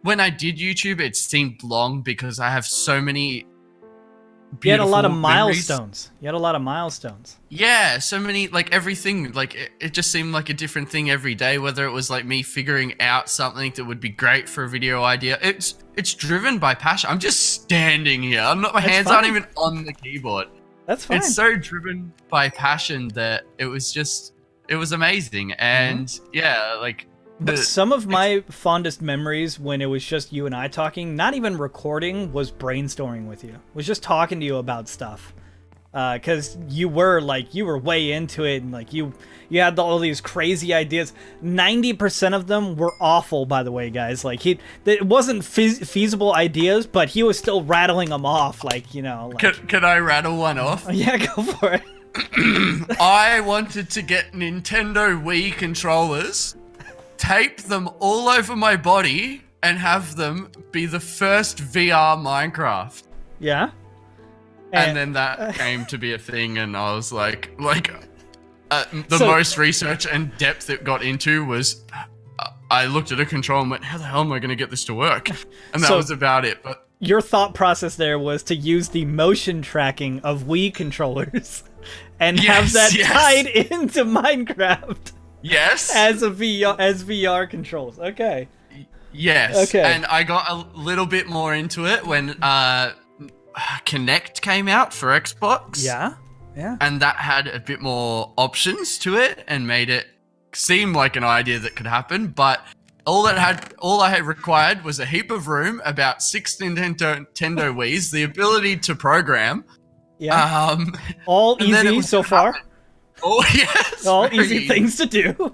when I did YouTube, it seemed long because I have so many beautiful You had a lot of memories. milestones. Yeah, so many, like everything, like it just seemed like a different thing every day, whether it was like me figuring out something that would be great for a video idea. It's driven by passion. I'm just standing here. My hands aren't even on the keyboard. That's fine. It's so driven by passion that it was amazing. And But some of my fondest memories when it was just you and I talking, not even recording, was brainstorming with you. Was just talking to you about stuff. Because you were way into it, and like you had all these crazy ideas. 90% of them were awful, by the way, guys. Like it wasn't feasible ideas, but he was still rattling them off. Can I rattle one off? Yeah, go for it. I wanted to get Nintendo Wii controllers, tape them all over my body, and have them be the first VR Minecraft. Yeah. And then that came to be a thing, and I was like, most research and depth it got into was, I looked at a control and went, how the hell am I going to get this to work? And that was about it. But your thought process there was to use the motion tracking of Wii controllers and have that tied into Minecraft. Yes. As VR controls. Okay. Yes. Okay. And I got a little bit more into it when Kinect came out for Xbox. Yeah. And that had a bit more options to it and made it seem like an idea that could happen, but all I had required was a heap of room, about 6 Nintendo Wii's, the ability to program. Yeah. All easy so far. Oh yes. All easy things to do.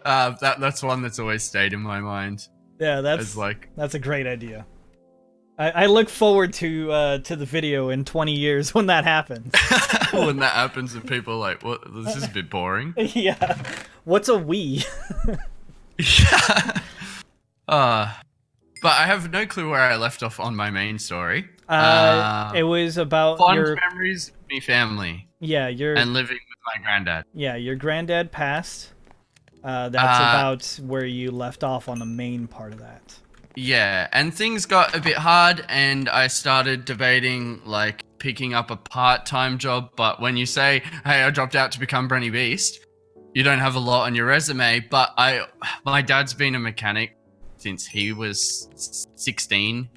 That's one that's always stayed in my mind. Yeah, that's a great idea. I look forward to the video in 20 years when that happens. When that happens and people are like, what? This is a bit boring. Yeah. What's a Wii? Yeah. But I have no clue where I left off on my main story. It was about fond memories with me family. Yeah, and living with my granddad. Yeah, your granddad passed. That's about where you left off on the main part of that. Yeah, and things got a bit hard, and I started debating like picking up a part-time job. But when you say, "Hey, I dropped out to become BrenyBeast," you don't have a lot on your resume. But my dad's been a mechanic since he was 16,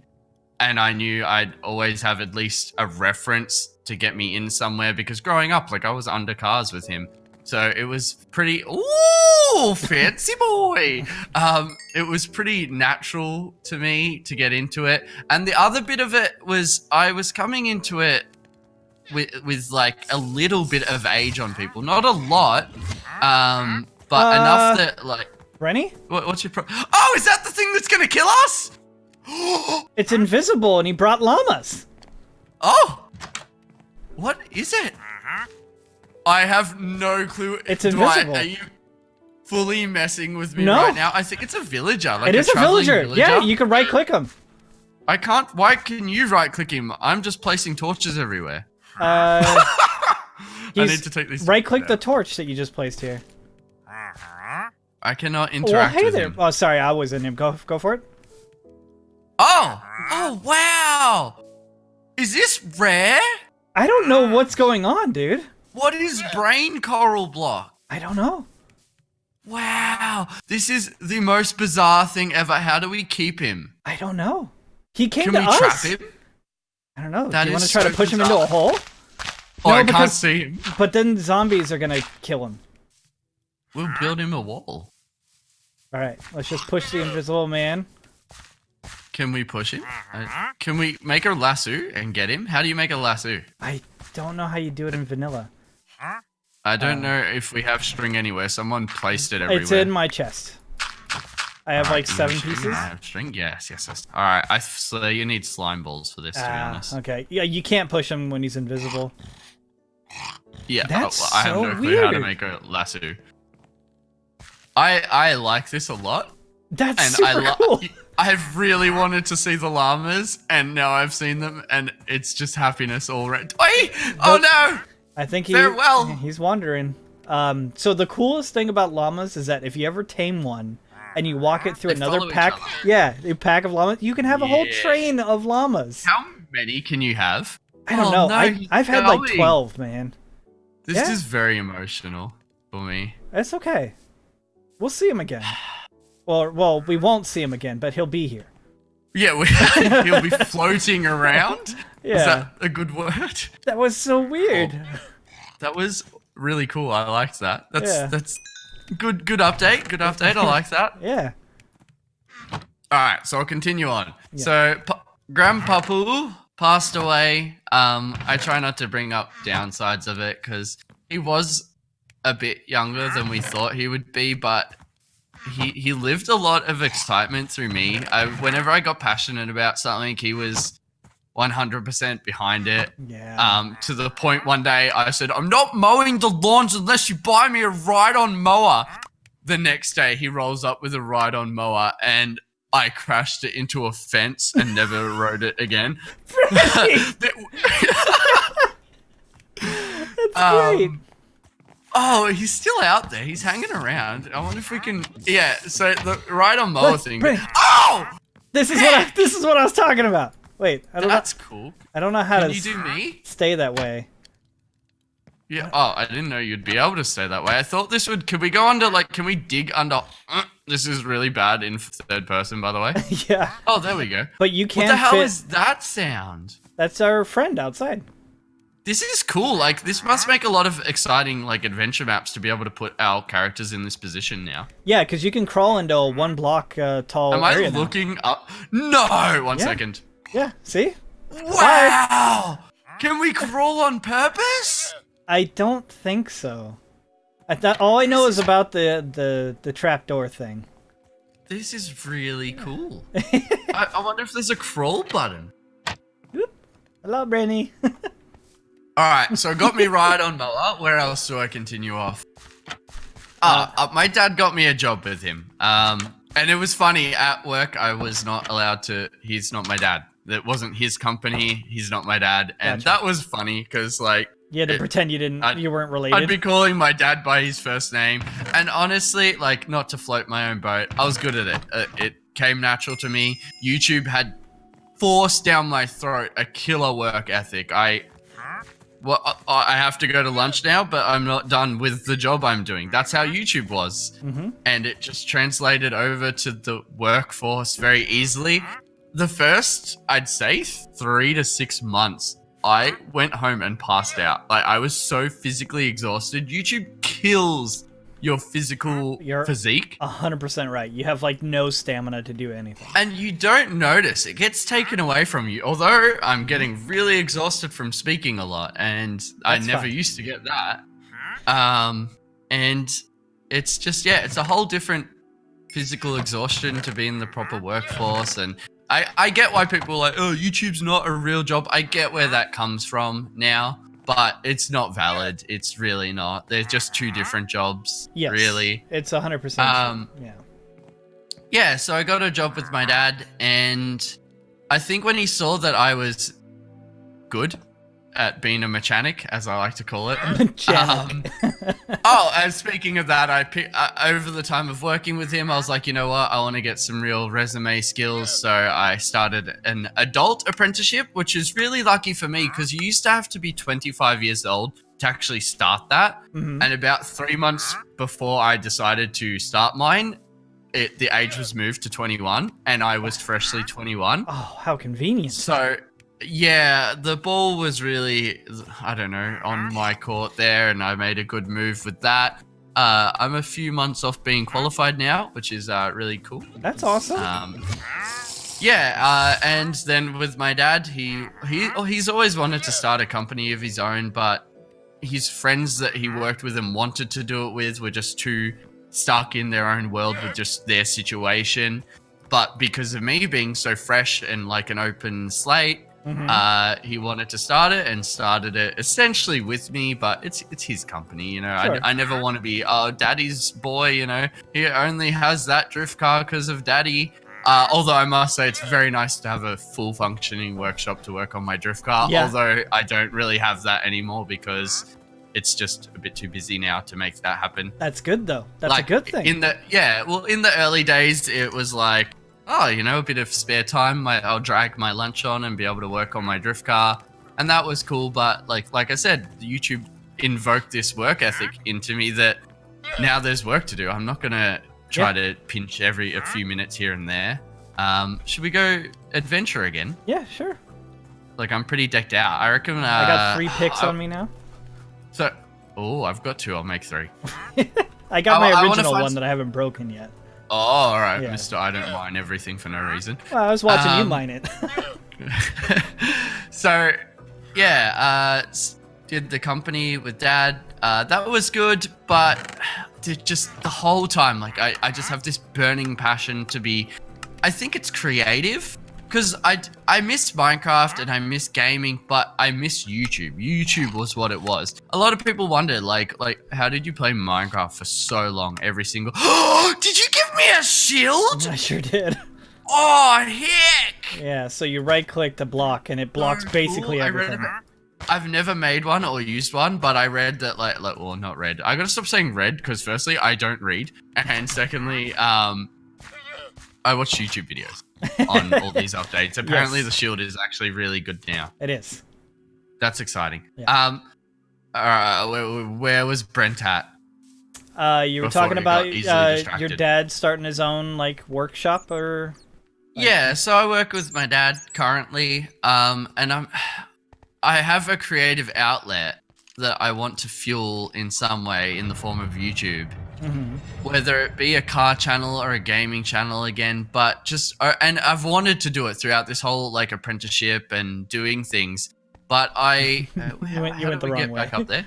and I knew I'd always have at least a reference to get me in somewhere, because growing up, like, I was under cars with him. So it was pretty, ooh, fancy boy. It was pretty natural to me to get into it. And the other bit of it was I was coming into it with like a little bit of age on people. Not a lot, but enough that like... Brenny? What's your Oh, is that the thing that's going to kill us? It's invisible and he brought llamas. Oh, what is it? I have no clue. It's invisible. Are you fully messing with me right now? I think it's a villager. Like it is a villager. Yeah, you can right click him. I can't. Why can you right click him? I'm just placing torches everywhere. I need to take these. Right click the torch that you just placed here. I cannot interact with him. Oh, sorry, I was in him. Go for it. Oh, wow. Is this rare? I don't know what's going on, dude. What is brain coral block? I don't know. Wow. This is the most bizarre thing ever. How do we keep him? I don't know. He came Can to we us. trap him? I don't know. That do you want to is try so to push bizarre. him into a hole? Oh, No, I can't see him. But then zombies are going to kill him. We'll build him a wall. All right, let's just push the invisible man. Can we push him? Can we make a lasso and get him? How do you make a lasso? I don't know how you do it in vanilla. I don't know if we have string anywhere. Someone placed it everywhere. It's in my chest. I have like 7 pieces. I have string. Yes. All right. So you need slime balls for this, to be honest. Okay. Yeah, you can't push him when he's invisible. Yeah. That's I have so no clue how to weird. make a lasso. I like this a lot. That's And super cool. I've really wanted to see the llamas, and now I've seen them, and it's just happiness all around. Oh no! I think he's wandering. So the coolest thing about llamas is that if you ever tame one and you walk it through They another follow each pack, other. a pack of llamas, you can have a whole train of llamas. How many can you have? I don't know. No, I've had like 12, man. This is very emotional for me. That's okay. We'll see him again. Well, we won't see him again, but he'll be here. Yeah, he'll be floating around. Yeah. Is that a good word? That was so weird. That was really cool. I liked that. That's good update. Good update. I like that. Yeah. All right, so I'll continue on. Yeah. So Grandpapu passed away. I try not to bring up downsides of it because he was a bit younger than we thought he would be, but he lived a lot of excitement through me. Whenever I got passionate about something, he was 100% behind it. Yeah. To the point one day I said, "I'm not mowing the lawns unless you buy me a ride-on mower." The next day he rolls up with a ride-on mower and I crashed it into a fence and never rode it again. That's great. Oh, he's still out there. He's hanging around. I wonder if we can... Yeah, so the ride-on mower thing... Oh! This is what I was talking about. Wait, I don't know. That's cool. I don't know how Can to you do me? stay that way. Yeah. Oh, I didn't know you'd be able to stay that way. I thought this would... Can we go under, like... Can we dig under... This is really bad in third person, by the way. Yeah. Oh, there we go. But you can't What the hell fit... is that sound? That's our friend outside. This is cool. Like, this must make a lot of exciting, like, adventure maps to be able to put our characters in this position now. Yeah, because you can crawl into a 1 block tall Am I area looking up? No! One Yeah. second. Yeah, see? Wow! Can we crawl on purpose? I don't think so. All I know is about the trapdoor thing. This is really cool. I wonder if there's a crawl button. Oop. Hello, Brenny. Alright, so got me right on Moa. Where else do I continue off? My dad got me a job with him. And it was funny, at work I was not allowed to, he's not my dad. That wasn't his company, he's not my dad. And Gotcha. that was funny, because like... You had to pretend you weren't related. I'd be calling my dad by his first name. And honestly, like, not to float my own boat, I was good at it. It came natural to me. YouTube had forced down my throat a killer work ethic. I have to go to lunch now, but I'm not done with the job I'm doing. That's how YouTube was. Mm-hmm. And it just translated over to the workforce very easily. The first, I'd say, 3 to 6 months, I went home and passed out. Like, I was so physically exhausted. YouTube kills your physical physique. 100% right. You have like no stamina to do anything. And you don't notice. It gets taken away from you. Although I'm getting really exhausted from speaking a lot, and I never used to get that. And it's just, yeah, it's a whole different physical exhaustion to be in the proper workforce. And I get why people are like, oh, YouTube's not a real job. I get where that comes from now. But it's not valid. It's really not. They're just two different jobs, yes, really. It's 100%. Yeah. Yeah, so I got a job with my dad, and I think when he saw that I was good at being a mechanic, as I like to call it. Mechanic. And speaking of that, over the time of working with him, I was like, you know what? I want to get some real resume skills. So I started an adult apprenticeship, which is really lucky for me because you used to have to be 25 years old to actually start that. Mm-hmm. And about 3 months before I decided to start mine, the age was moved to 21, and I was freshly 21. Oh, how convenient. So... yeah, the ball was really, I don't know, on my court there, and I made a good move with that. I'm a few months off being qualified now, which is really cool. That's awesome. And then with my dad, he's always wanted to start a company of his own, but his friends that he worked with and wanted to do it with were just too stuck in their own world with just their situation. But because of me being so fresh and like an open slate, he wanted to start it and started it essentially with me, but it's his company, you know. Sure. I never want to be, daddy's boy, you know. He only has that drift car because of daddy. Although I must say it's very nice to have a full functioning workshop to work on my drift car. Yeah. Although I don't really have that anymore because it's just a bit too busy now to make that happen. That's good though. That's like, a good thing. in the early days, it was like, oh, you know, a bit of spare time. I'll drag my lunch on and be able to work on my drift car. And that was cool. But like I said, YouTube invoked this work ethic into me that now there's work to do. I'm not going to try to pinch a few minutes here and there. Should we go adventure again? Yeah, sure. Like, I'm pretty decked out. I reckon... I got 3 picks on me now. So, I've got 2. I'll make 3. I got my original one that I haven't broken yet. Oh, all right, Yeah. Mr. I don't mine everything for no reason. Well, I was watching you mine it. So, yeah, did the company with Dad. That was good, but just the whole time, like, I just have this burning passion to be... I think it's creative, because I miss Minecraft and I miss gaming, but I miss YouTube. YouTube was what it was. A lot of people wonder, like, how did you play Minecraft for so long, every single... Did you give me a shield? I sure did. Oh, heck! Yeah, so you right-click to block, and it blocks basically everything. I've never made one or used one, but I read that, well, not read. I gotta stop saying read, because firstly, I don't read, and secondly, I watch YouTube videos on all these updates. Apparently, the shield is actually really good now. It is. That's exciting. Yeah. Where was Brent at? You were Before talking he about got easily distracted. your dad starting his own like workshop or. Yeah, so I work with my dad currently, and I have a creative outlet that I want to fuel in some way in the form of YouTube. Whether it be a car channel or a gaming channel again, but just and I've wanted to do it throughout this whole like apprenticeship and doing things, but I you went the wrong way. Back up there.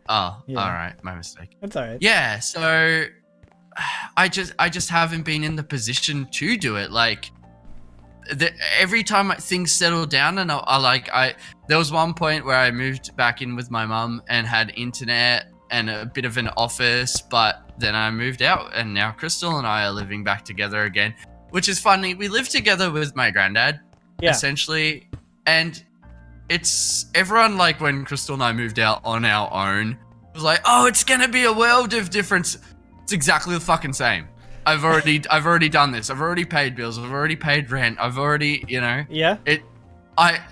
Oh, Yeah. all right, my mistake. That's all right. Yeah, so I just haven't been in the position to do it. Like every time things settle down, and there was one point where I moved back in with my mum and had internet and a bit of an office, but then I moved out, and now Crystal and I are living back together again, which is funny. We live together with my granddad, essentially, and it's everyone, like, when Crystal and I moved out on our own, it was like, oh, it's gonna be a world of difference. It's exactly the fucking same. I've already done this. I've already paid bills. I've already paid rent. I've already,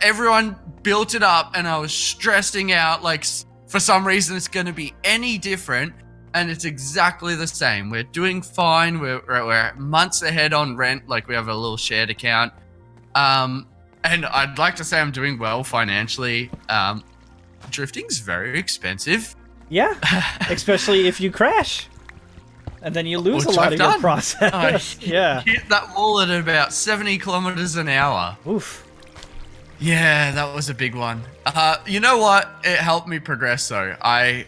everyone built it up, and I was stressing out, like, for some reason it's going to be any different, and it's exactly the same. We're doing fine. We're months ahead on rent. Like, we have a little shared account. And I'd like to say I'm doing well financially. Drifting's very expensive. Yeah, especially if you crash. And then you lose a lot of your process. I hit that wall at about 70 kilometers an hour. Oof. Yeah, that was a big one. You know what? It helped me progress though. I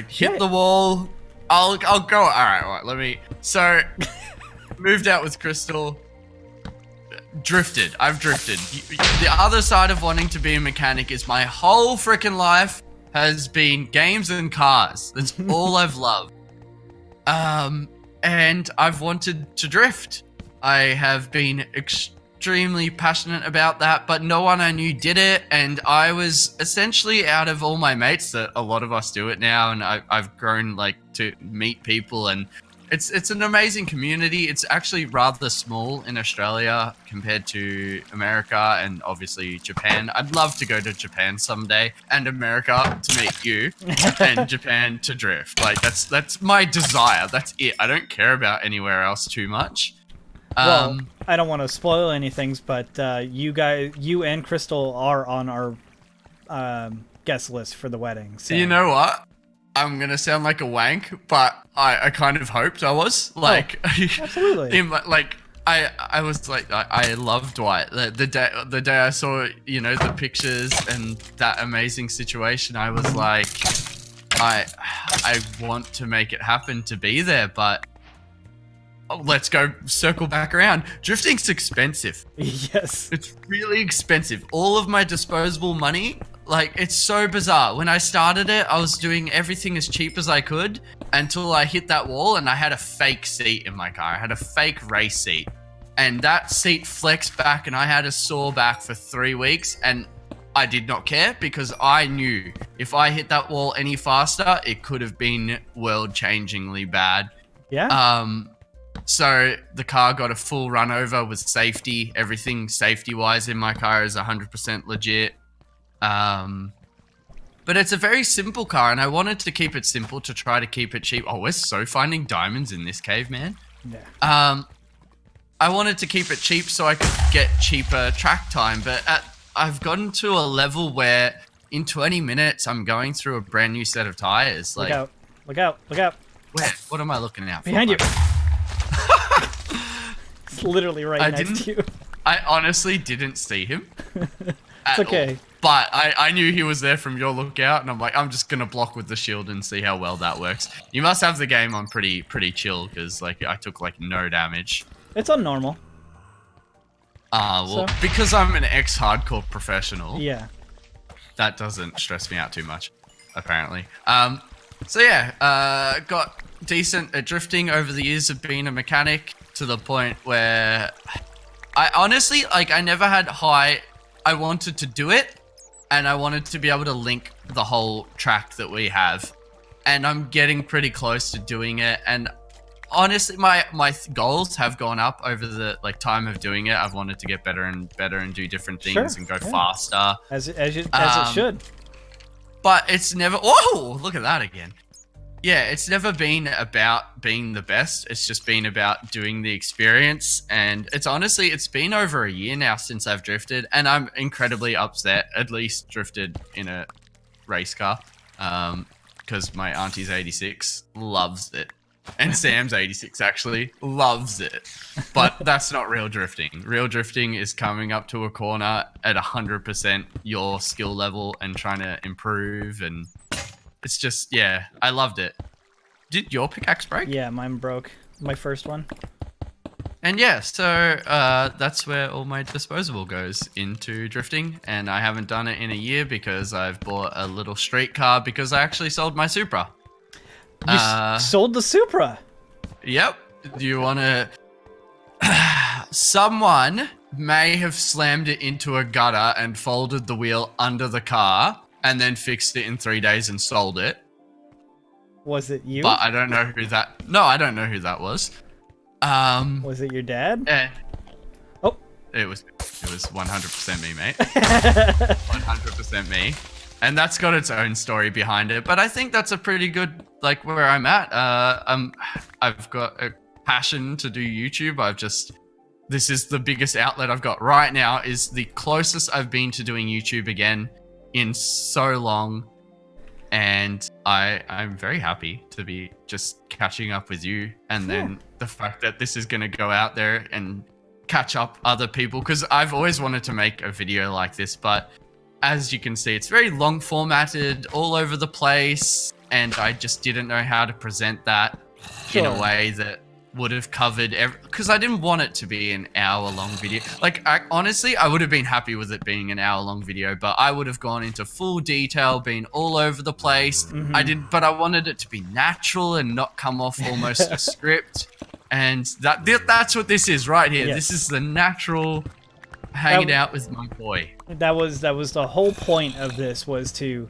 hit the wall. I'll go. All right. Let me. So, moved out with Crystal. Drifted. I've drifted. The other side of wanting to be a mechanic is my whole freaking life has been games and cars. That's all I've loved. And I've wanted to drift. I have been extremely passionate about that, but no one I knew did it, and I was essentially out of all my mates that a lot of us do it now, and I've grown like to meet people, and it's an amazing community. It's actually rather small in Australia compared to America and obviously Japan. I'd love to go to Japan someday, and America to meet you, and Japan to drift. Like that's my desire. That's it. I don't care about anywhere else too much. Well, I don't want to spoil anything, but you and Crystal are on our guest list for the wedding. So. You know what? I'm gonna sound like a wank, but I kind of hoped I was. Like, absolutely. I was like, I love Dwight. The day I saw, the pictures and that amazing situation, I was like, I want to make it happen to be there, but let's go circle back around. Drifting's expensive. Yes. It's really expensive. All of my disposable money, like, it's so bizarre. When I started it, I was doing everything as cheap as I could until I hit that wall, and I had a fake seat in my car. I had a fake race seat, and that seat flexed back, and I had a sore back for 3 weeks, and I did not care because I knew if I hit that wall any faster, it could have been world-changingly bad. Yeah. So the car got a full run over with safety. Everything safety-wise in my car is 100% legit. But it's a very simple car, and I wanted to keep it simple to try to keep it cheap. Oh, we're so finding diamonds in this cave, man. Yeah. I wanted to keep it cheap so I could get cheaper track time, but I've gotten to a level where in 20 minutes I'm going through a brand new set of tires. Like, look out! Look out! Look out! Where? What am I looking out for? Behind you. It's literally right next to you. I honestly didn't see him. It's okay. All. But I knew he was there from your lookout, and I'm like, I'm just gonna block with the shield and see how well that works. You must have the game on pretty chill, because like I took like no damage. It's on normal. Well, because I'm an ex-hardcore professional. Yeah. That doesn't stress me out too much, apparently. So yeah, got decent at drifting over the years of being a mechanic, to the point where I honestly, like, I never had high. I wanted to do it, and I wanted to be able to link the whole track that we have, and I'm getting pretty close to doing it. And honestly, my goals have gone up over the time of doing it. I've wanted to get better and better and do different things and go faster, as it should. But it's never. Oh, look at that again. Yeah, it's never been about being the best. It's just been about doing the experience. And it's been over a year now since I've drifted, and I'm incredibly upset. At least drifted in a race car, because my auntie's 86 loves it, and Sam's 86 actually loves it. But that's not real drifting. Real drifting is coming up to a corner at 100% your skill level and trying to improve, and it's just, yeah, I loved it. Did your pickaxe break? Yeah, mine broke. My first one. And yeah, so that's where all my disposable goes, into drifting. And I haven't done it in a year because I've bought a little street car because I actually sold my Supra. You sold the Supra? Yep. Do you want to... Someone may have slammed it into a gutter and folded the wheel under the car and then fixed it in 3 days and sold it. Was it you? But I don't know who that... No, I don't know who that was. Was it your dad? Yeah. Oh. It was 100% me, mate. 100% me. And that's got its own story behind it. But I think that's a pretty good, like, where I'm at. I've got a passion to do YouTube. This is the biggest outlet I've got right now, is the closest I've been to doing YouTube again in so long. And I'm very happy to be just catching up with you. And then the fact that this is going to go out there and catch up other people, because I've always wanted to make a video like this, but as you can see, it's very long formatted, all over the place, and I just didn't know how to present that in a way that would have covered because I didn't want it to be an hour-long video. Like, honestly, I would have been happy with it being an hour-long video, but I would have gone into full detail, been all over the place. But I wanted it to be natural and not come off almost a script. And that's what this is right here. Yes. This is the natural hanging out with my boy. That was the whole point of this, was to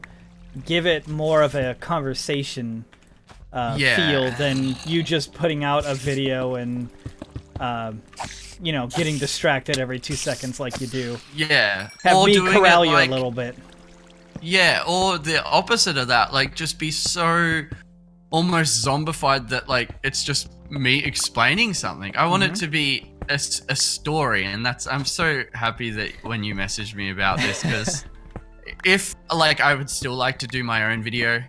give it more of a conversation feel than you just putting out a video and getting distracted every 2 seconds like you do. Yeah. Have or me doing corral it you like, a little bit. Yeah, or the opposite of that, like just be so almost zombified that like it's just me explaining something. I want it to be a story, and I'm so happy that when you messaged me about this, because if like I would still like to do my own video.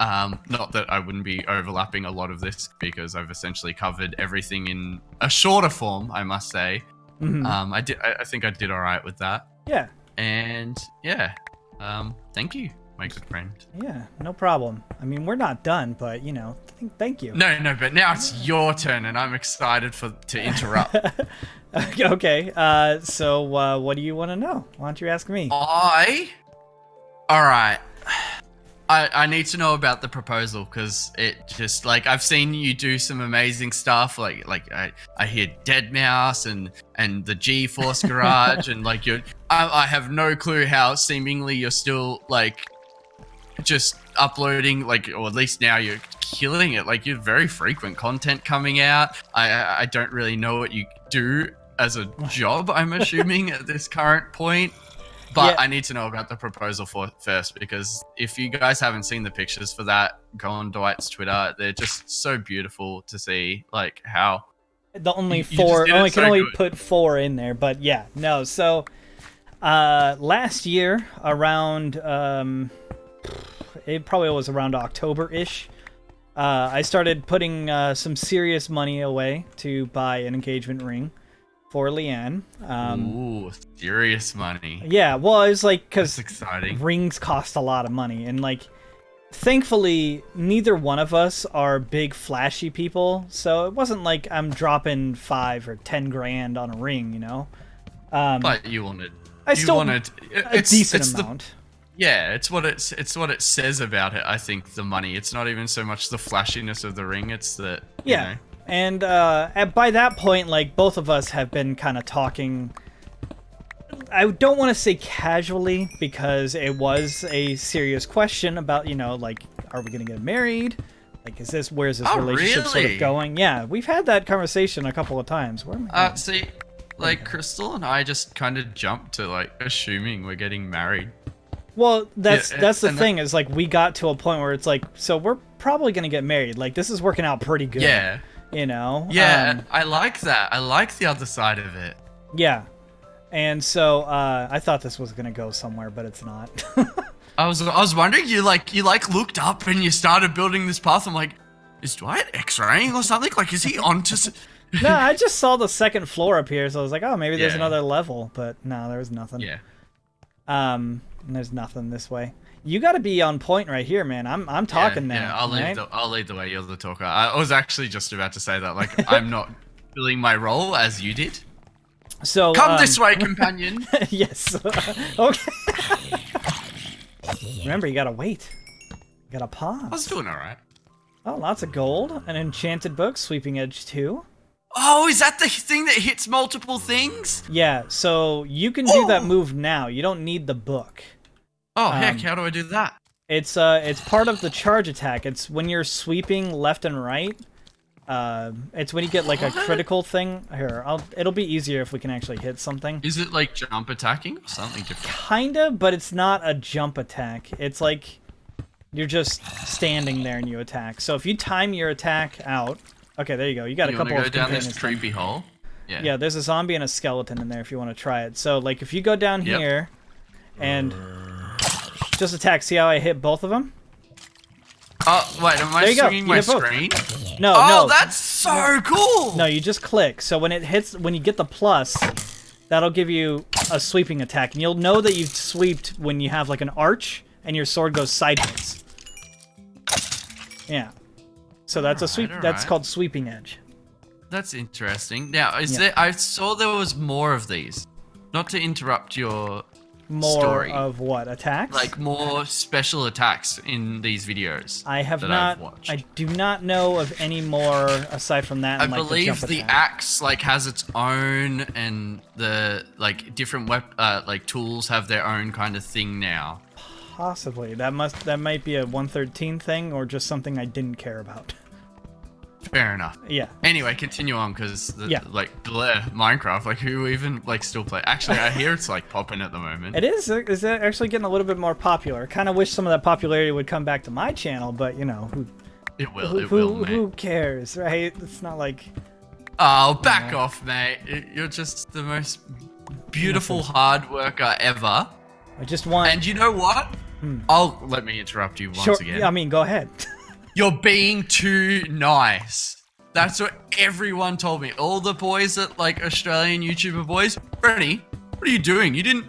Not that I wouldn't be overlapping a lot of this, because I've essentially covered everything in a shorter form, I must say. I think I did all right with that. Yeah. And yeah, thank you, my good friend. Yeah, no problem. I mean, we're not done, but thank you. No, but now it's your turn, and I'm excited to interrupt. Okay. So what do you want to know? Why don't you ask me? All right. I need to know about the proposal, because it just, like, I've seen you do some amazing stuff, like I hear Deadmau5 and the GeForce Garage, and like I have no clue how seemingly you're still like just uploading, like, or at least now you're killing it. Like, you're very frequent content coming out. I don't really know what you do as a job, I'm assuming at this current point. But I need to know about the proposal first, because if you guys haven't seen the pictures for that, go on Dwight's Twitter. They're just so beautiful to see, like how the only four, I can only put 4 in there, but yeah, no. So last year around, it probably was around October-ish, I started putting some serious money away to buy an engagement ring for Leanne. Ooh, serious money. Yeah, well, it's like, because exciting. Rings cost a lot of money, and like, thankfully, neither one of us are big flashy people, so it wasn't like I'm dropping 5 or 10 grand on a ring, But you wanted. A decent amount. It's what it says about it. I think the money. It's not even so much the flashiness of the ring. It's the And by that point, like, both of us have been kind of talking, I don't want to say casually, because it was a serious question about, like, are we going to get married? Like, where's this relationship sort of going? Yeah, we've had that conversation a couple of times. Where am I going? See, like, Crystal and I just kind of jumped to, like, assuming we're getting married. Well, that's the and thing is like we got to a point where it's like, so we're probably gonna get married. Like this is working out pretty good. Yeah. You know. Yeah, I like that. I like the other side of it. Yeah. And so I thought this was gonna go somewhere, but it's not. I was wondering, you looked up and you started building this path. I'm like, is Dwight X-raying or something? Like, is he onto? No, I just saw the second floor up here, so I was like, oh, maybe there's Yeah. another level, but no, there was nothing. Yeah. And there's nothing this way. You got to be on point right here, man. I'm talking now. Yeah, right? I'll lead the way. You're the talker. I was actually just about to say that. Like, I'm not filling my role as you did. So Come this way, companion. Yes. Okay. Remember, you gotta wait. You gotta pause. I was doing all right. Oh, lots of gold. An enchanted book, Sweeping Edge 2. Oh, is that the thing that hits multiple things? Yeah, so you can do that move now. You don't need the book. Oh, heck, how do I do that? It's part of the charge attack. It's when you're sweeping left and right. It's when you get like a critical thing. Here, it'll be easier if we can actually hit something. Is it like jump attacking or something different? Kinda, but it's not a jump attack. It's like you're just standing there and you attack. So if you time your attack out, okay, there you go. You got a couple of go down this containers creepy hole. Yeah. Yeah, there's a zombie and a skeleton in there if you want to try it. So like if you go down here and just attack, see how I hit both of them? Oh, wait, am I swinging my screen? No, oh, no. That's so cool! No, you just click. So when you get the plus, that'll give you a sweeping attack. And you'll know that you've sweeped when you have like an arch and your sword goes sideways. Yeah. So that's a sweep. That's called Sweeping Edge. That's interesting. Now, I saw there was more of these. Not to interrupt your story. More of what? Attacks? Like more special attacks in these videos. I have that not. I've watched. I do not know of any more aside from that. I And, like, believe the, the jump attack. axe like has its own, and the like different like tools have their own kind of thing now. Possibly. That might be a 113 thing or just something I didn't care about. Fair enough. Yeah. Anyway, continue on because Yeah. like Minecraft, like who even like still play? Actually, I hear it's like popping at the moment. It is. Is actually getting a little bit more popular. Kind of wish some of that popularity would come back to my channel, but you know, It will, mate. who cares, right? It's not like. Oh, back off, mate. You're just the most beautiful hard worker ever. I just want. And you know what? Let me interrupt you once again. Yeah, I mean, go ahead. You're being too nice. That's what everyone told me. All the boys that like Australian YouTuber boys. Brenny, what are you doing? You didn't,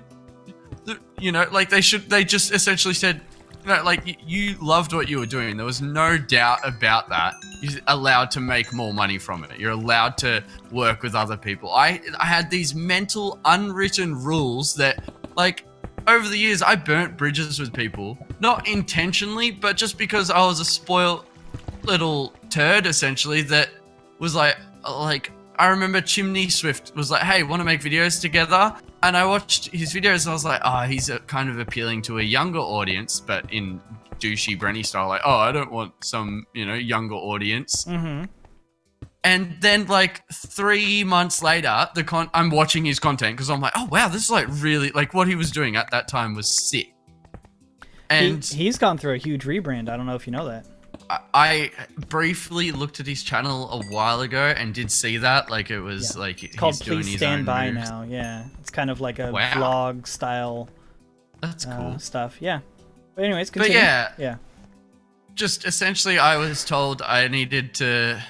you know, like they just essentially said, like you loved what you were doing. There was no doubt about that. You're allowed to make more money from it. You're allowed to work with other people. I had these mental unwritten rules that like, over the years, I burnt bridges with people. Not intentionally, but just because I was a spoiled little turd, essentially, that was like, I remember Chimney Swift was like, hey, want to make videos together? And I watched his videos and I was like, oh, he's kind of appealing to a younger audience, but in douchey Brenny style, like, oh, I don't want some, you know, younger audience. Mm-hmm. And then like 3 months later, I'm watching his content because I'm like, oh wow, this is like really like what he was doing at that time was sick. And he's gone through a huge rebrand. I don't know if you know that. I briefly looked at his channel a while ago and did see that. Like it was like It's called he's doing Please his Stand own By moves. now. Yeah, it's kind of like a Wow. vlog style. That's cool. Stuff. Yeah. But anyways, continue. But yeah. Just essentially, I was told I needed to.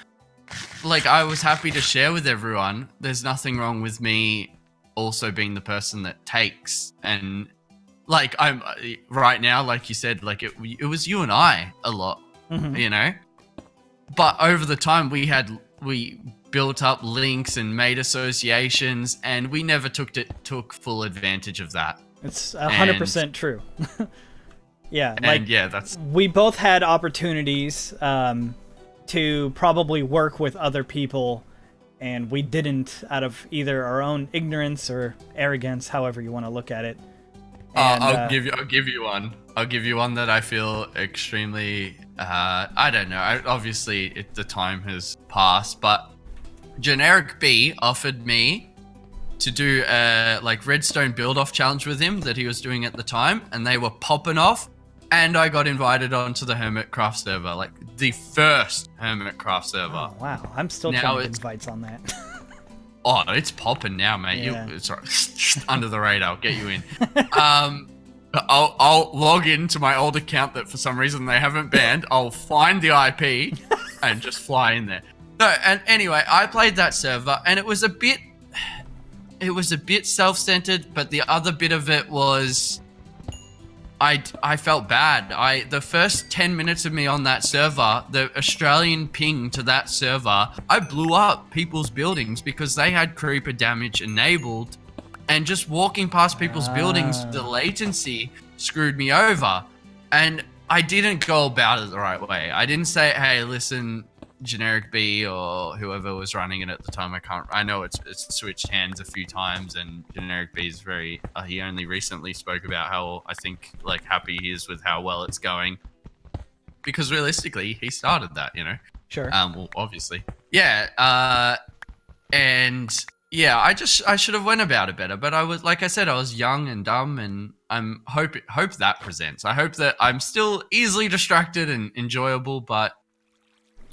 Like, I was happy to share with everyone. There's nothing wrong with me also being the person that takes. And, like, I'm right now, like you said, like, it was you and I a lot, you know? But over the time, we built up links and made associations, and we never took full advantage of that. It's 100% true. Yeah. And, like, yeah, that's... We both had opportunities, to probably work with other people, and we didn't out of either our own ignorance or arrogance, however you want to look at it. And, I'll give you one. I'll give you one that I feel extremely. I don't know. Obviously, the time has passed, but Generic B offered me to do a like redstone build off challenge with him that he was doing at the time, and they were popping off. And I got invited onto the Hermitcraft server, like the first Hermitcraft server. Oh, wow, I'm still trying to get invites on that. Oh, it's popping now, mate. Yeah. Sorry, under the radar, get you in. I'll log into my old account that for some reason they haven't banned. I'll find the IP and just fly in there. No, and anyway, I played that server, and it was a bit self-centered, but the other bit of it was I felt bad. The first 10 minutes of me on that server, the Australian ping to that server, I blew up people's buildings because they had creeper damage enabled, and just walking past people's buildings, the latency screwed me over. And I didn't go about it the right way. I didn't say, hey, listen, Generic B or whoever was running it at the time, I know it's switched hands a few times, and Generic B is very he only recently spoke about how I think like happy he is with how well it's going, because realistically he started that, you know. Sure. Well, obviously, yeah. And yeah, I should have went about it better, but I was, like I said, I was young and dumb, and I'm hope that presents. I hope that I'm still easily distracted and enjoyable, but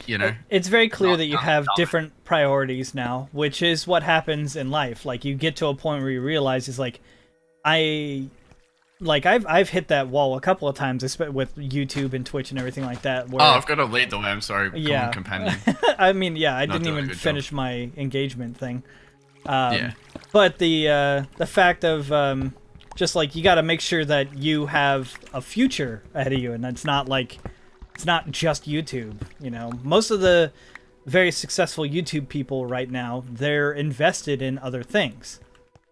you know, it's very clear that you have different priorities now, which is what happens in life. Like, you get to a point where you realize it's like, I've hit that wall a couple of times with YouTube and Twitch and everything like that. Where, I've got to lead the way. I'm sorry. Yeah. Come on, companion. I mean, yeah, I didn't even finish my engagement thing. Yeah. But the fact of just like, you got to make sure that you have a future ahead of you, and it's not just YouTube. You know, most of the very successful YouTube people right now, they're invested in other things.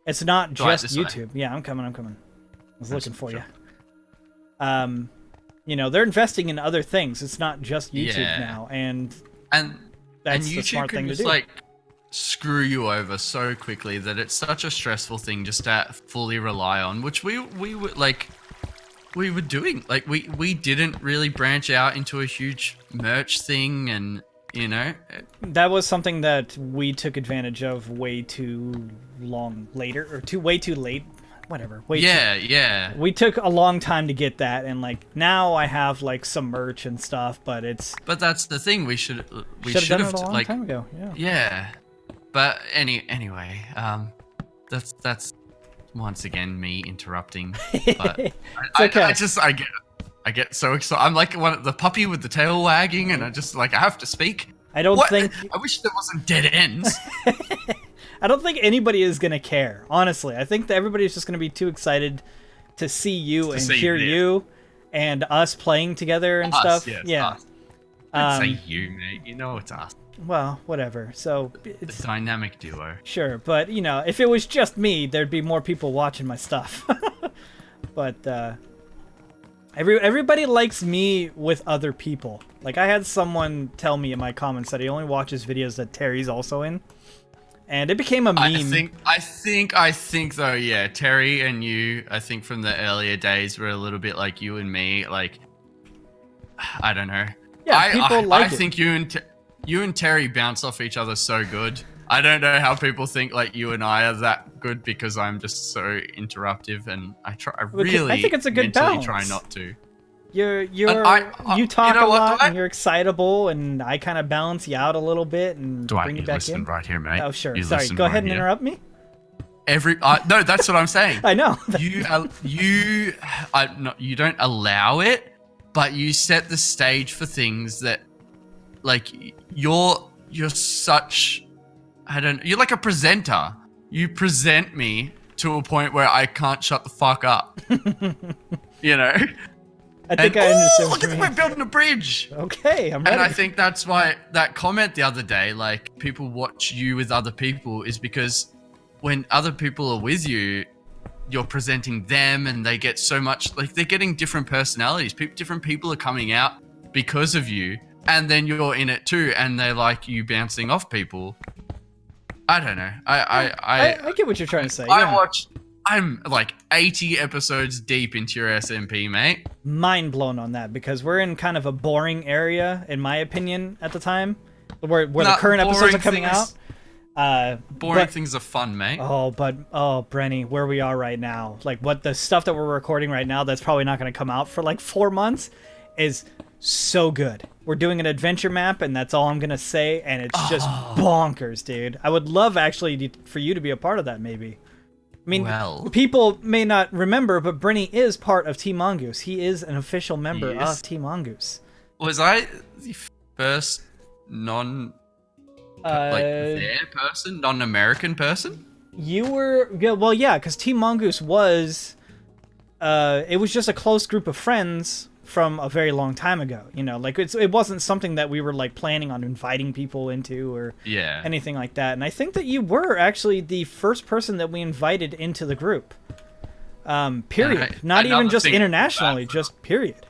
It's not just YouTube. Yeah, I'm coming. I was looking for you. You know, they're investing in other things. It's not just YouTube now, and that's the smart thing to do. Like, screw you over so quickly that it's such a stressful thing just to fully rely on, which we were doing. Like, we didn't really branch out into a huge merch thing, and you know, that was something that we took advantage of way too long later, or way too late. Whatever. Yeah. We took a long time to get that, and like now I have like some merch and stuff, but that's the thing. We should have done it a long time ago. Yeah. But anyway, that's once again me interrupting. But I get so excited. I'm like the puppy with the tail wagging, and I have to speak. I wish there wasn't dead ends. I don't think anybody is gonna care. Honestly, I think that everybody's just gonna be too excited to see you and hear you and us playing together and stuff. Yes, yeah. Us. Don't say you, mate. You know it's us. Well, whatever. So it's a dynamic duo. Sure, but you know, if it was just me, there'd be more people watching my stuff. But everybody likes me with other people. Like, I had someone tell me in my comments that he only watches videos that Terry's also in, and it became a meme. I think though, yeah, Terry and you, I think from the earlier days were a little bit like you and me. Like, I don't know. Yeah, I think you and Terry bounce off each other so good. I don't know how people think like you and I are that good, because I'm just so interruptive, and I think it's a good balance. Try not to. You talk a lot, and you're excitable, and I kind of balance you out a little bit and bring you back listen in. Right here, mate. Oh, sure. Sorry. Go ahead and interrupt me. No, that's what I'm saying. I know. You don't allow it, but you set the stage for things that, like, you're such. You're like a presenter. You present me to a point where I can't shut the fuck up. You know? I think I understand. Look at we're building a bridge. Okay, I'm ready. And I think that's why that comment the other day, like, people watch you with other people, is because when other people are with you, you're presenting them, and they get so much, like, they're getting different personalities. Different people are coming out because of you, and then you're in it too, and they like you bouncing off people. I don't know. I get what you're trying to say. I'm like 80 episodes deep into your SMP, mate. Mind blown on that, because we're in kind of a boring area, in my opinion, at the time, where the current episodes are coming out. Boring things are fun, mate. Oh, Brenny, where we are right now, like what the stuff that we're recording right now, that's probably not going to come out for like 4 months, is so good. We're doing an adventure map, and that's all I'm going to say, and it's just bonkers, dude. I would love actually for you to be a part of that, maybe. I mean, people may not remember, but Brenny is part of Team Mongoose. He is an official member of Team Mongoose. Was I the first their person, non-American person? You were, well, yeah, because Team Mongoose was, it was just a close group of friends from a very long time ago. You know, like it wasn't something that we were like planning on inviting people into or anything like that. And I think that you were actually the first person that we invited into the group. Period. Not even just internationally, just period.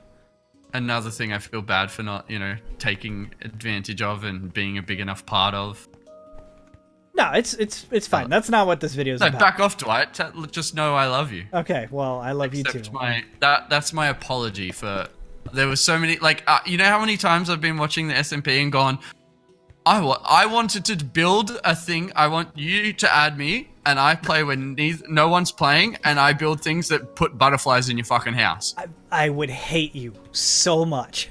Another thing I feel bad for not, taking advantage of and being a big enough part of. No, it's fine. That's not what this video is about. Back off, Dwight. Just know I love you. Okay, well, I love you too. That's my apology for. There were so many, you know how many times I've been watching the SMP and gone, I wanted to build a thing. I want you to add me, and I play when no one's playing, and I build things that put butterflies in your fucking house. I would hate you so much.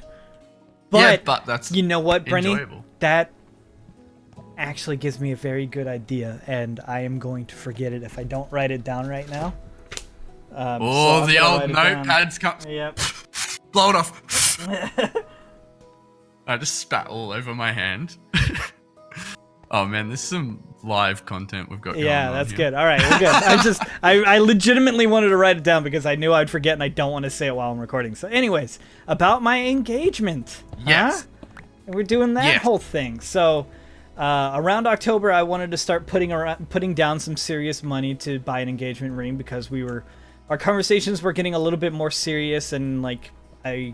But that's you know what, Brenny? Enjoyable. That actually gives me a very good idea, and I am going to forget it if I don't write it down right now. The old notepad's come. Yep. Blow it off. I just spat all over my hand. Oh man, this is some live content we've got going on. Yeah, that's good. All right, we're good. I legitimately wanted to write it down because I knew I'd forget and I don't want to say it while I'm recording. So anyways, about my engagement. Yes. Huh? We're doing that whole thing. So around October, I wanted to start putting down some serious money to buy an engagement ring because our conversations were getting a little bit more serious, and like I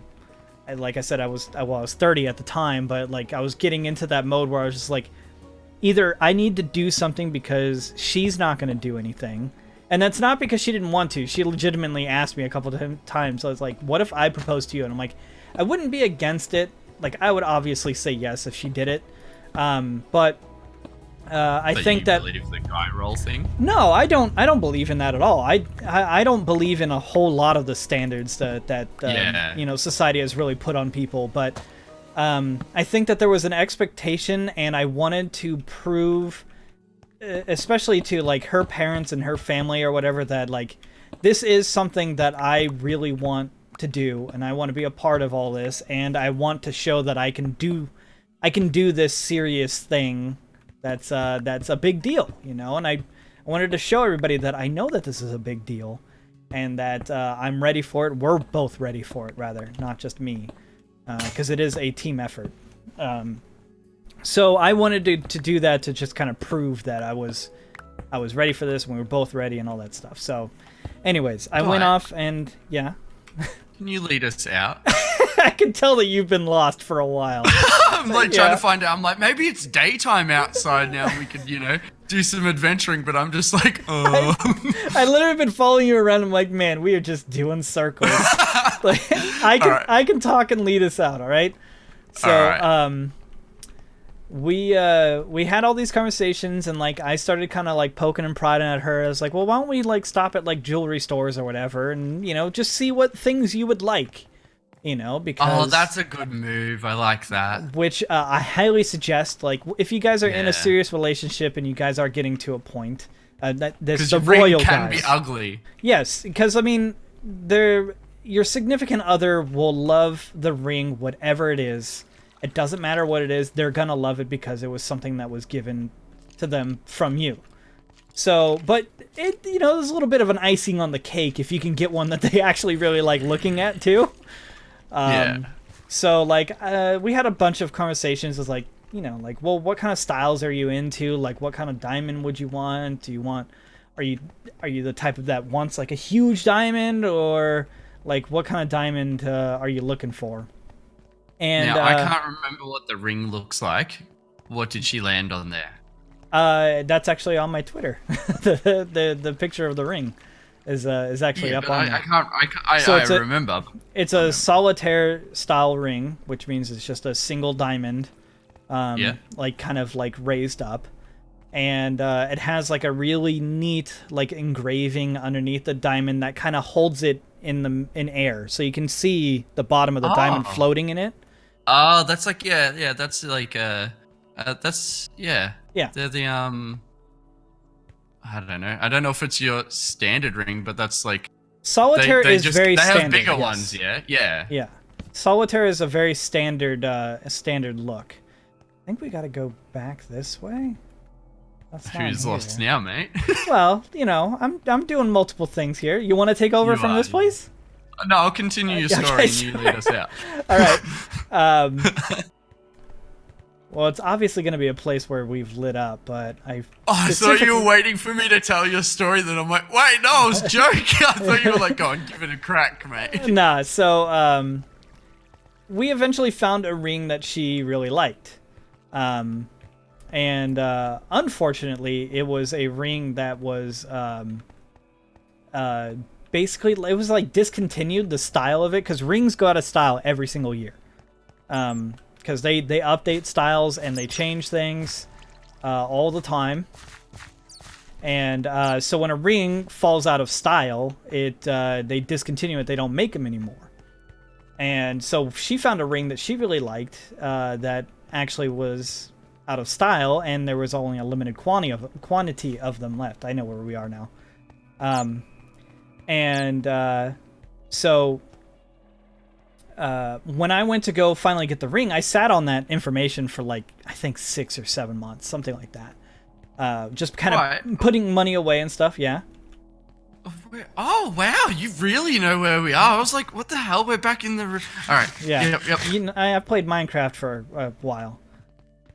said, I was 30 at the time, but like I was getting into that mode where I was just like, either I need to do something because she's not going to do anything, and that's not because she didn't want to. She legitimately asked me a couple of times. I was like, what if I proposed to you? And I'm like, I wouldn't be against it. Like, I would obviously say yes if she did it. But I think that believe the guy roll thing. No, I don't believe in that at all. I don't believe in a whole lot of the standards that society has really put on people. But I think that there was an expectation, and I wanted to prove, especially to like her parents and her family or whatever, that like this is something that I really want to do, and I want to be a part of all this, and I want to show that I can do this serious thing that's a big deal, and I wanted to show everybody that I know that this is a big deal, and that I'm ready for it. We're both ready for it, rather, not just me, because it is a team effort. So I wanted to do that to just kind of prove that I was ready for this, and we were both ready and all that stuff. So anyways, I went off and Can you lead us out? I can tell that you've been lost for a while. I'm like trying to find out. I'm like, maybe it's daytime outside now. We could, do some adventuring. But I'm just like, oh. I literally been following you around. I'm like, man, we are just doing circles. Like, I can talk and lead us out. All right. So, all right. We had all these conversations, and like I started kind of like poking and prodding at her. I was like, well, why don't we like stop at like jewelry stores or whatever, and just see what things you would like. Because that's a good move. I like that. Which I highly suggest. Like, if you guys are in a serious relationship and you guys are getting to a point, that this the royal guys can be ugly. Yes, because I mean, your significant other will love the ring, whatever it is. It doesn't matter what it is. They're gonna love it because it was something that was given to them from you. So, but it there's a little bit of an icing on the cake if you can get one that they actually really like looking at too. So like we had a bunch of conversations. It's like like, well, what kind of styles are you into? Like, what kind of diamond would you want? Are you the type of that wants like a huge diamond, or like what kind of diamond are you looking for? And now, I can't remember what the ring looks like. What did she land on there? That's actually on my Twitter. the picture of the ring is actually up on there. I remember. It's a solitaire style ring, which means it's just a single diamond, like kind of like raised up. and it has like a really neat like engraving underneath the diamond that kind of holds it in air, so you can see the bottom of the diamond floating in it. Oh, that's like that's like that's Yeah. They're the I don't know if it's your standard ring, but that's like Solitaire is very standard. They have bigger ones, yeah. Yeah. Solitaire is a very standard standard look. I think we got to go back this way. That's Who's lost now, mate? Well, you know, I'm doing multiple things here. You want to take over from this place? No, I'll continue your story and you lead us out. All right. Well, it's obviously going to be a place where we've lit up, but I thought you were waiting for me to tell your story. Then I'm like, wait, no, I was joking. I thought you were like, go on, give it a crack, mate. Nah, so we eventually found a ring that she really liked. And unfortunately, it was a ring that was basically, it was like discontinued, the style of it, because rings go out of style every single year. Because they update styles and they change things all the time. And so when a ring falls out of style, they discontinue it. They don't make them anymore. And so she found a ring that she really liked that actually was out of style, and there was only a limited quantity of them left. I know where we are now. So when I went to go finally get the ring, I sat on that information for like, I think 6 or 7 months, something like that. Just kind of putting money away and stuff, yeah. Oh, wow, you really know where we are. I was like, what the hell? We're back in the... All right. Yeah. Yep. You know, I've played Minecraft for a while.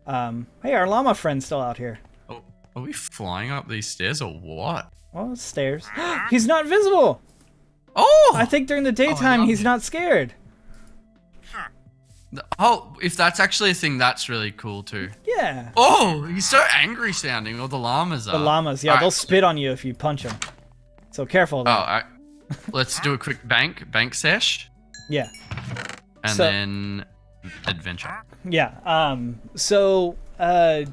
Hey, our llama friend's still out here. Oh, are we flying up these stairs or what? Well, it's stairs. He's not visible! Oh! I think during the daytime he's not scared. Oh, if that's actually a thing, that's really cool too. Yeah. Oh, he's so angry sounding. All the llamas are. The llamas, yeah, they'll spit on you if you punch them. So careful. Oh, all right. Let's do a quick bank sesh. Yeah. And then adventure. Yeah. So I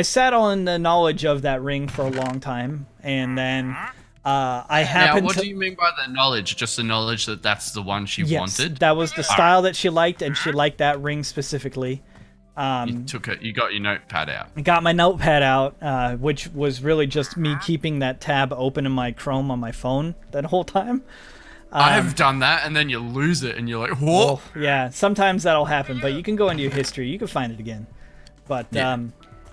sat on the knowledge of that ring for a long time, and then I happened Now, what do you mean by the knowledge? Just the knowledge that that's the one she wanted? That was the style that she liked, and she liked that ring specifically. You got your notepad out. I got my notepad out, which was really just me keeping that tab open in my Chrome on my phone that whole time. I have done that, and then you lose it, and you're like, whoa. Well, yeah, sometimes that'll happen, but you can go into your history. You can find it again. But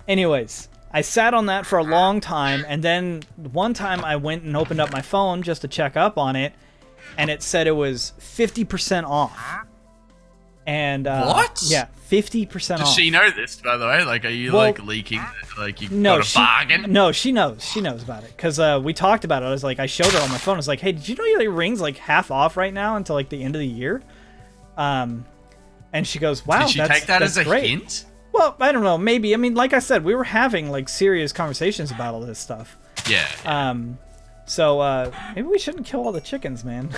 anyways, I sat on that for a long time, and then one time I went and opened up my phone just to check up on it, and it said it was 50% off. And what? Yeah, 50% off. Does she know this, by the way? Like, are you like leaking? Like, you got a bargain? No, she knows. She knows about it because we talked about it. I was like, I showed her on my phone. I was like, hey, did you know your ring's like half off right now until like the end of the year? And she goes, wow, did she take that as a great. hint? Well, I don't know. Maybe. I mean, like I said, we were having like serious conversations about all this stuff. Yeah. So maybe we shouldn't kill all the chickens, man.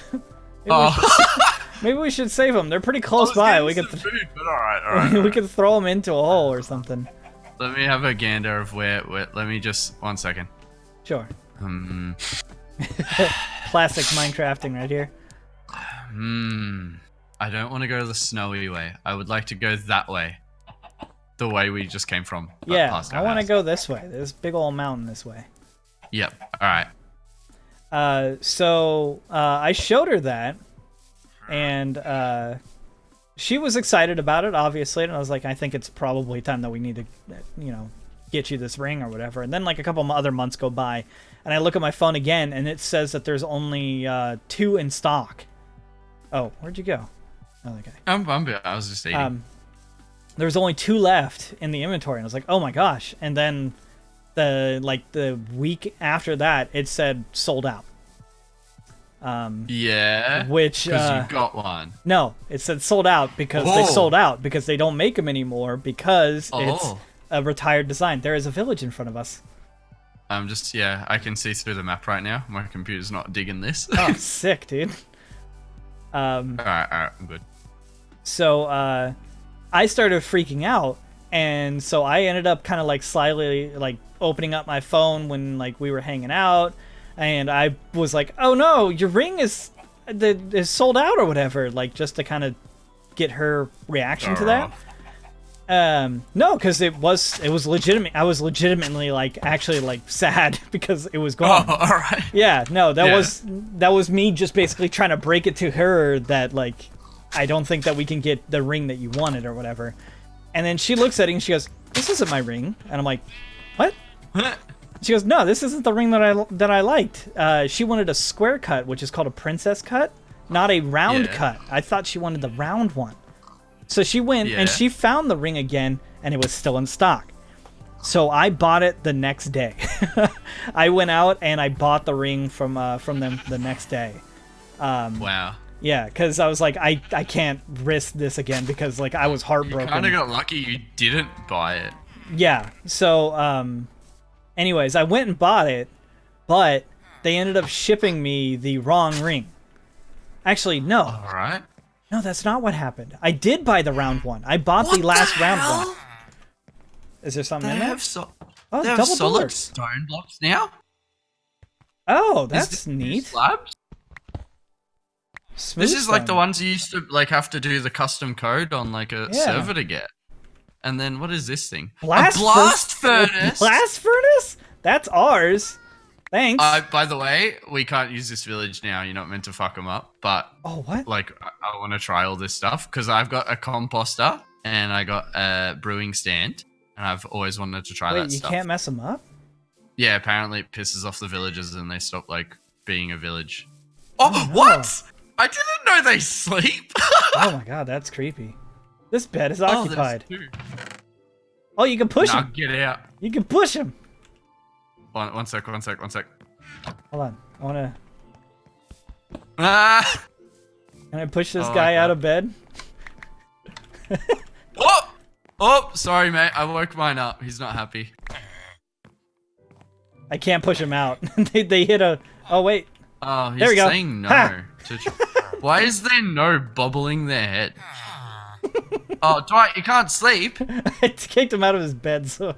Maybe we should save them. They're pretty close by. We could food, but all right. We could throw them into a hole or something. Let me have a gander of where. Let me just 1 second. Sure. Classic Minecrafting right here. I don't want to go the snowy way. I would like to go that way. The way we just came from. Yeah, I want to go this way. There's a big old mountain this way. Yep. All right. So I showed her that, and she was excited about it, obviously. And I was like, I think it's probably time that we need to, get you this ring or whatever. And then like a couple other months go by, and I look at my phone again, and it says that there's only 2 in stock. Oh, where'd you go? Oh, okay. I was just eating. There's only 2 left in the inventory, and I was like, oh my gosh. And then the week after that, it said sold out. Yeah. Which because you got one. No, it said sold out because they sold out because they don't make them anymore because it's a retired design. There is a village in front of us. I can see through the map right now. My computer's not digging this. Oh, sick, dude. All right, I'm good. So I started freaking out, And so I ended up kind of like slyly like opening up my phone when like we were hanging out, and I was like, "Oh no, your ring is sold out or whatever," like just to kind of get her reaction to that. No, because it was legitimate. I was legitimately like actually like sad because it was gone. Oh, all right. Yeah, no, that was me just basically trying to break it to her that like I don't think that we can get the ring that you wanted or whatever. And then she looks at it and she goes, "This isn't my ring." And I'm like, "What?" She goes, "No, this isn't the ring that I liked." She wanted a square cut, which is called a princess cut, not a round cut. I thought she wanted the round one. So she went and she found the ring again, and it was still in stock. So I bought it the next day. I went out and I bought the ring from them the next day. Wow. Yeah, because I was like, I can't risk this again because like I was heartbroken. You kind of got lucky you didn't buy it. Yeah. So, anyways, I went and bought it, but they ended up shipping me the wrong ring. Actually, no. All right. No, that's not what happened. I did buy the round one. I bought the last round one. Is there something in there? They have double solid doors. stone blocks now. Oh, that's neat. Slabs? Smooth This is like stone. the ones you used to like have to do the custom code on like a server to get. And then what is this thing? A blast furnace. Blast furnace? That's ours. Thanks. By the way, we can't use this village now. You're not meant to fuck them up. But what? Like, I want to try all this stuff because I've got a composter and I got a brewing stand, and I've always wanted to try that stuff. You can't mess them up? Yeah, apparently it pisses off the villagers and they stop like being a village. Oh, no. What? I didn't know they sleep. Oh my god, that's creepy. This bed is occupied. There's two. Oh, you can push him. Get out. You can push him. One sec. Hold on. I want to... Ah! Can I push this guy out of bed? Oh, sorry, mate. I woke mine up. He's not happy. I can't push him out. they hit a... Oh, wait. Oh, he's there we go. saying no. Why is there no bobbling their head? Oh, Dwight, you can't sleep. I kicked him out of his bed, so